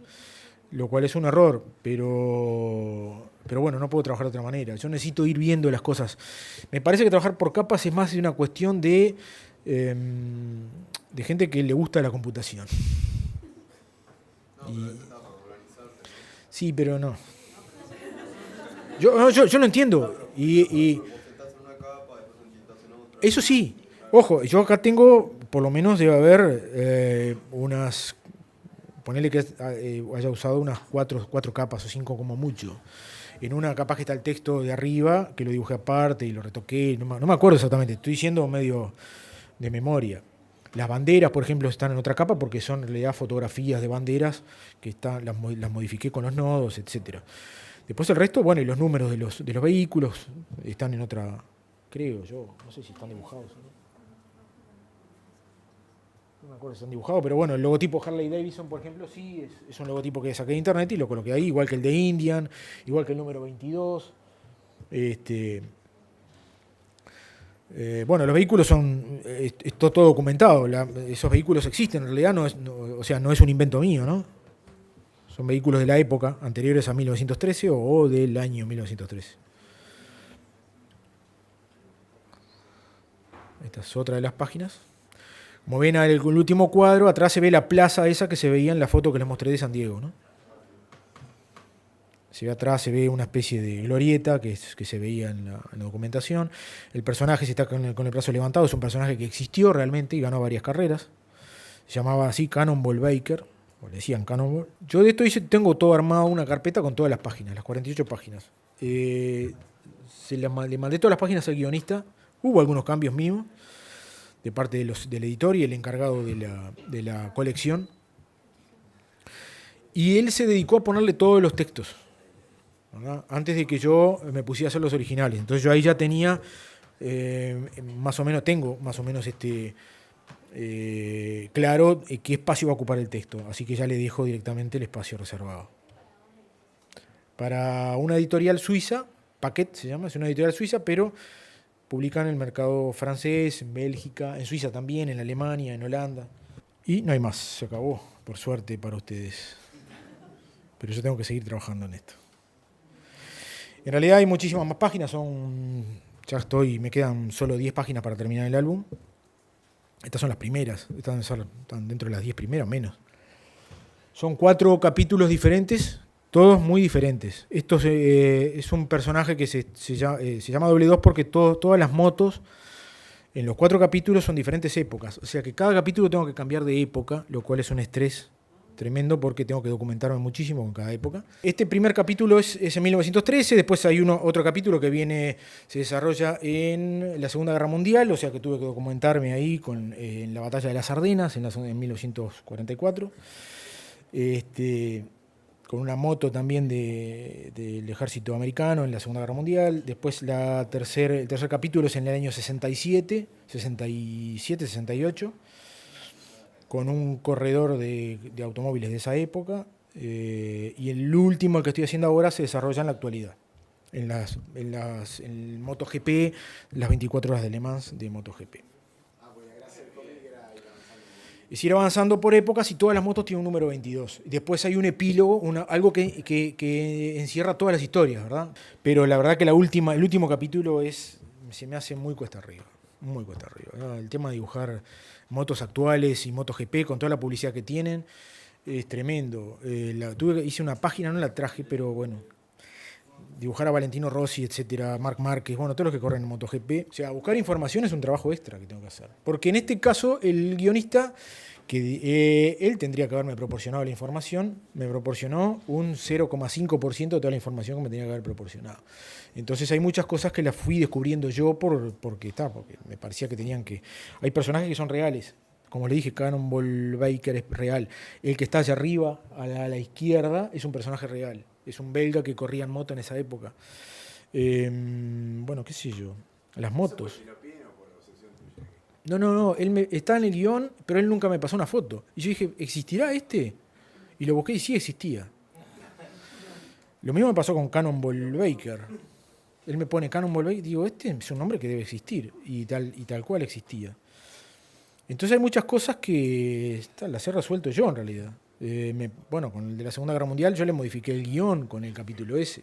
Lo cual es un error, pero bueno, no puedo trabajar de otra manera. Yo necesito ir viendo las cosas. Me parece que trabajar por capas es más de una cuestión de gente que le gusta la computación. Sí, pero no. Yo lo entiendo. Y eso sí. Ojo, yo acá tengo, por lo menos debe haber unas, ponele que haya usado unas 4 capas o 5 como mucho. En una capaz que está el texto de arriba, que lo dibujé aparte y lo retoqué. No me acuerdo exactamente, estoy diciendo medio de memoria. Las banderas, por ejemplo, están en otra capa porque son en realidad fotografías de banderas que las modifiqué con los nodos, etcétera. Después el resto, bueno, y los números de los vehículos están en otra, creo yo, no sé si están dibujados. No me acuerdo si están dibujados, pero bueno, el logotipo Harley Davidson, por ejemplo, sí, es un logotipo que saqué de internet y lo coloqué ahí, igual que el de Indian, igual que el número 22. Bueno, los vehículos son, está todo documentado, esos vehículos existen, en realidad no es un invento mío, ¿no? Son vehículos de la época, anteriores a 1913 o del año 1913. Esta es otra de las páginas. Como ven en el último cuadro, atrás se ve la plaza esa que se veía en la foto que les mostré de San Diego, ¿no? Se ve atrás, se ve una especie de glorieta que se veía en la documentación. El personaje, si está con el brazo levantado, es un personaje que existió realmente y ganó varias carreras. Se llamaba así Cannonball Baker, o le decían Cannonball. Yo de esto tengo todo armado, una carpeta con todas las páginas, las 48 páginas. Le mandé todas las páginas al guionista. Hubo algunos cambios míos de parte del editor y el encargado de la colección. Y él se dedicó a ponerle todos los textos, ¿verdad? Antes de que yo me pusiera a hacer los originales. Entonces yo ahí ya tenía, tengo más o menos claro qué espacio va a ocupar el texto. Así que ya le dejo directamente el espacio reservado. Para una editorial suiza, Paquet se llama, es una editorial suiza, pero publican en el mercado francés, en Bélgica, en Suiza también, en Alemania, en Holanda. Y no hay más, se acabó, por suerte para ustedes. Pero yo tengo que seguir trabajando en esto. En realidad hay muchísimas más páginas, me quedan solo 10 páginas para terminar el álbum. Estas son las primeras, están dentro de las 10 primeras, menos. Son 4 capítulos diferentes, todos muy diferentes. Esto es un personaje que se llama W2 porque todas las motos En los 4 capítulos son diferentes épocas, o sea que cada capítulo tengo que cambiar de época, lo cual es un estrés tremendo porque tengo que documentarme muchísimo con cada época. Este primer capítulo es en 1913, después hay otro capítulo que se desarrolla en la Segunda Guerra Mundial, o sea que tuve que documentarme ahí en la batalla de las Ardenas en 1944. Con una moto también del ejército americano en la Segunda Guerra Mundial. Después el tercer capítulo es en el año 67, 68, con un corredor de automóviles de esa época. Y el último, el que estoy haciendo ahora, se desarrolla en la actualidad. En el MotoGP, las 24 horas de Le Mans de MotoGP. Es ir avanzando por épocas y todas las motos tienen un número 22. Después hay un epílogo, algo que encierra todas las historias, ¿verdad? Pero la verdad que el último capítulo se me hace muy cuesta arriba, ¿verdad? El tema de dibujar motos actuales y MotoGP con toda la publicidad que tienen es tremendo. Hice una página, no la traje, pero bueno, dibujar a Valentino Rossi, etcétera, Marc Márquez, bueno, todos los que corren en MotoGP. O sea, buscar información es un trabajo extra que tengo que hacer. Porque en este caso, el guionista, él tendría que haberme proporcionado la información, me proporcionó un 0,5% de toda la información que me tenía que haber proporcionado. Entonces hay muchas cosas que las fui descubriendo yo porque me parecía que tenían que... Hay personajes que son reales. Como le dije, Cannonball Baker es real. El que está allá arriba, a la izquierda, es un personaje real. Es un belga que corría en moto en esa época. Bueno, qué sé yo. Las motos. No. Él está en el guión, pero él nunca me pasó una foto. Y yo dije, ¿existirá este? Y lo busqué y sí existía. Lo mismo me pasó con Cannonball Baker. Él me pone Cannonball Baker y digo, este es un nombre que debe existir. Y tal cual existía. Entonces hay muchas cosas que las he resuelto yo en realidad. Con el de la Segunda Guerra Mundial yo le modifiqué el guión con el capítulo ese.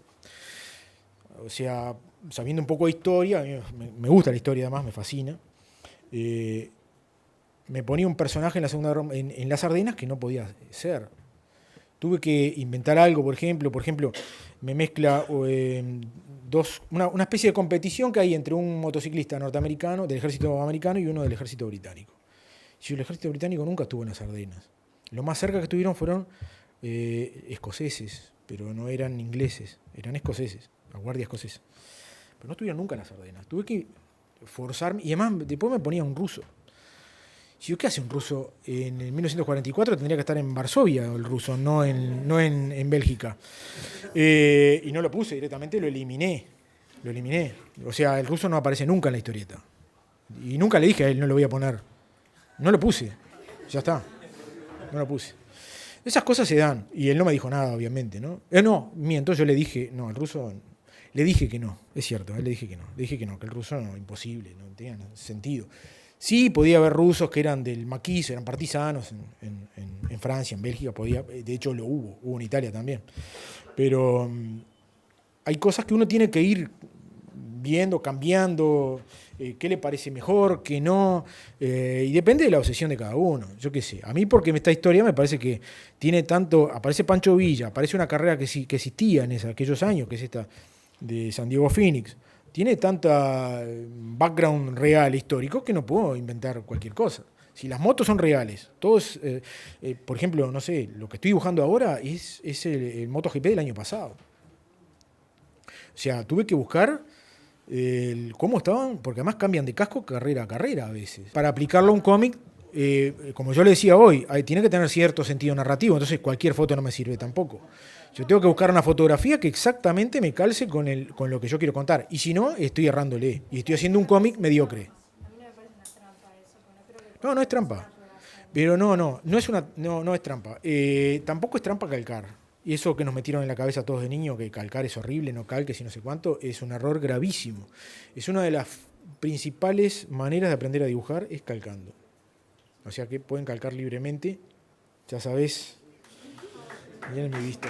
O sea, sabiendo un poco de historia, a mí me gusta la historia además, me fascina. Me ponía un personaje en la Segunda Guerra, en las Ardenas que no podía ser. Tuve que inventar algo, por ejemplo, me mezcla una especie de competición que hay entre un motociclista norteamericano, del ejército americano, y uno del ejército británico. Y el ejército británico nunca estuvo en las Ardenas. Lo más cerca que estuvieron fueron escoceses, pero no eran ingleses, eran escoceses, la guardia escocesa. Pero no estuvieron nunca en las Ardenas. Tuve que forzarme, y además después me ponía un ruso. Si yo, ¿qué hace un ruso? En el 1944 tendría que estar en Varsovia el ruso, no en Bélgica. Y no lo puse directamente, lo eliminé. O sea, el ruso no aparece nunca en la historieta. Y nunca le dije a él, no lo voy a poner. No lo puse, ya está. No lo puse. Esas cosas se dan. Y él no me dijo nada, obviamente, ¿no? No, miento, yo le dije, no, al ruso, le dije que no, es cierto, le dije que no. Le dije que no, que el ruso no, imposible, no tenía sentido. Sí, podía haber rusos que eran del maquis, eran partisanos en Francia, en Bélgica, de hecho lo hubo en Italia también. Pero hay cosas que uno tiene que ir viendo, cambiando, qué le parece mejor, qué no, y depende de la obsesión de cada uno, yo qué sé. A mí, porque esta historia me parece que tiene tanto, aparece Pancho Villa, aparece una carrera que existía en aquellos años, que es esta de San Diego Phoenix, tiene tanta background real, histórico, que no puedo inventar cualquier cosa. Si las motos son reales, todos, por ejemplo, no sé, lo que estoy dibujando ahora es el MotoGP del año pasado. O sea, tuve que buscar cómo estaban, porque además cambian de casco carrera a carrera a veces. Para aplicarlo a un cómic, como yo le decía hoy, tiene que tener cierto sentido narrativo, entonces cualquier foto no me sirve tampoco. Yo tengo que buscar una fotografía que exactamente me calce con lo que yo quiero contar. Y si no, estoy errándole. Y estoy haciendo un cómic mediocre. A mí no me parece una trampa eso, porque no creo que... No es trampa. Pero no es trampa. Tampoco es trampa calcar. Y eso que nos metieron en la cabeza todos de niños, que calcar es horrible, no calques y no sé cuánto, es un error gravísimo. Es una de las principales maneras de aprender a dibujar, es calcando. O sea que pueden calcar libremente. Ya sabés. Miren mi vista.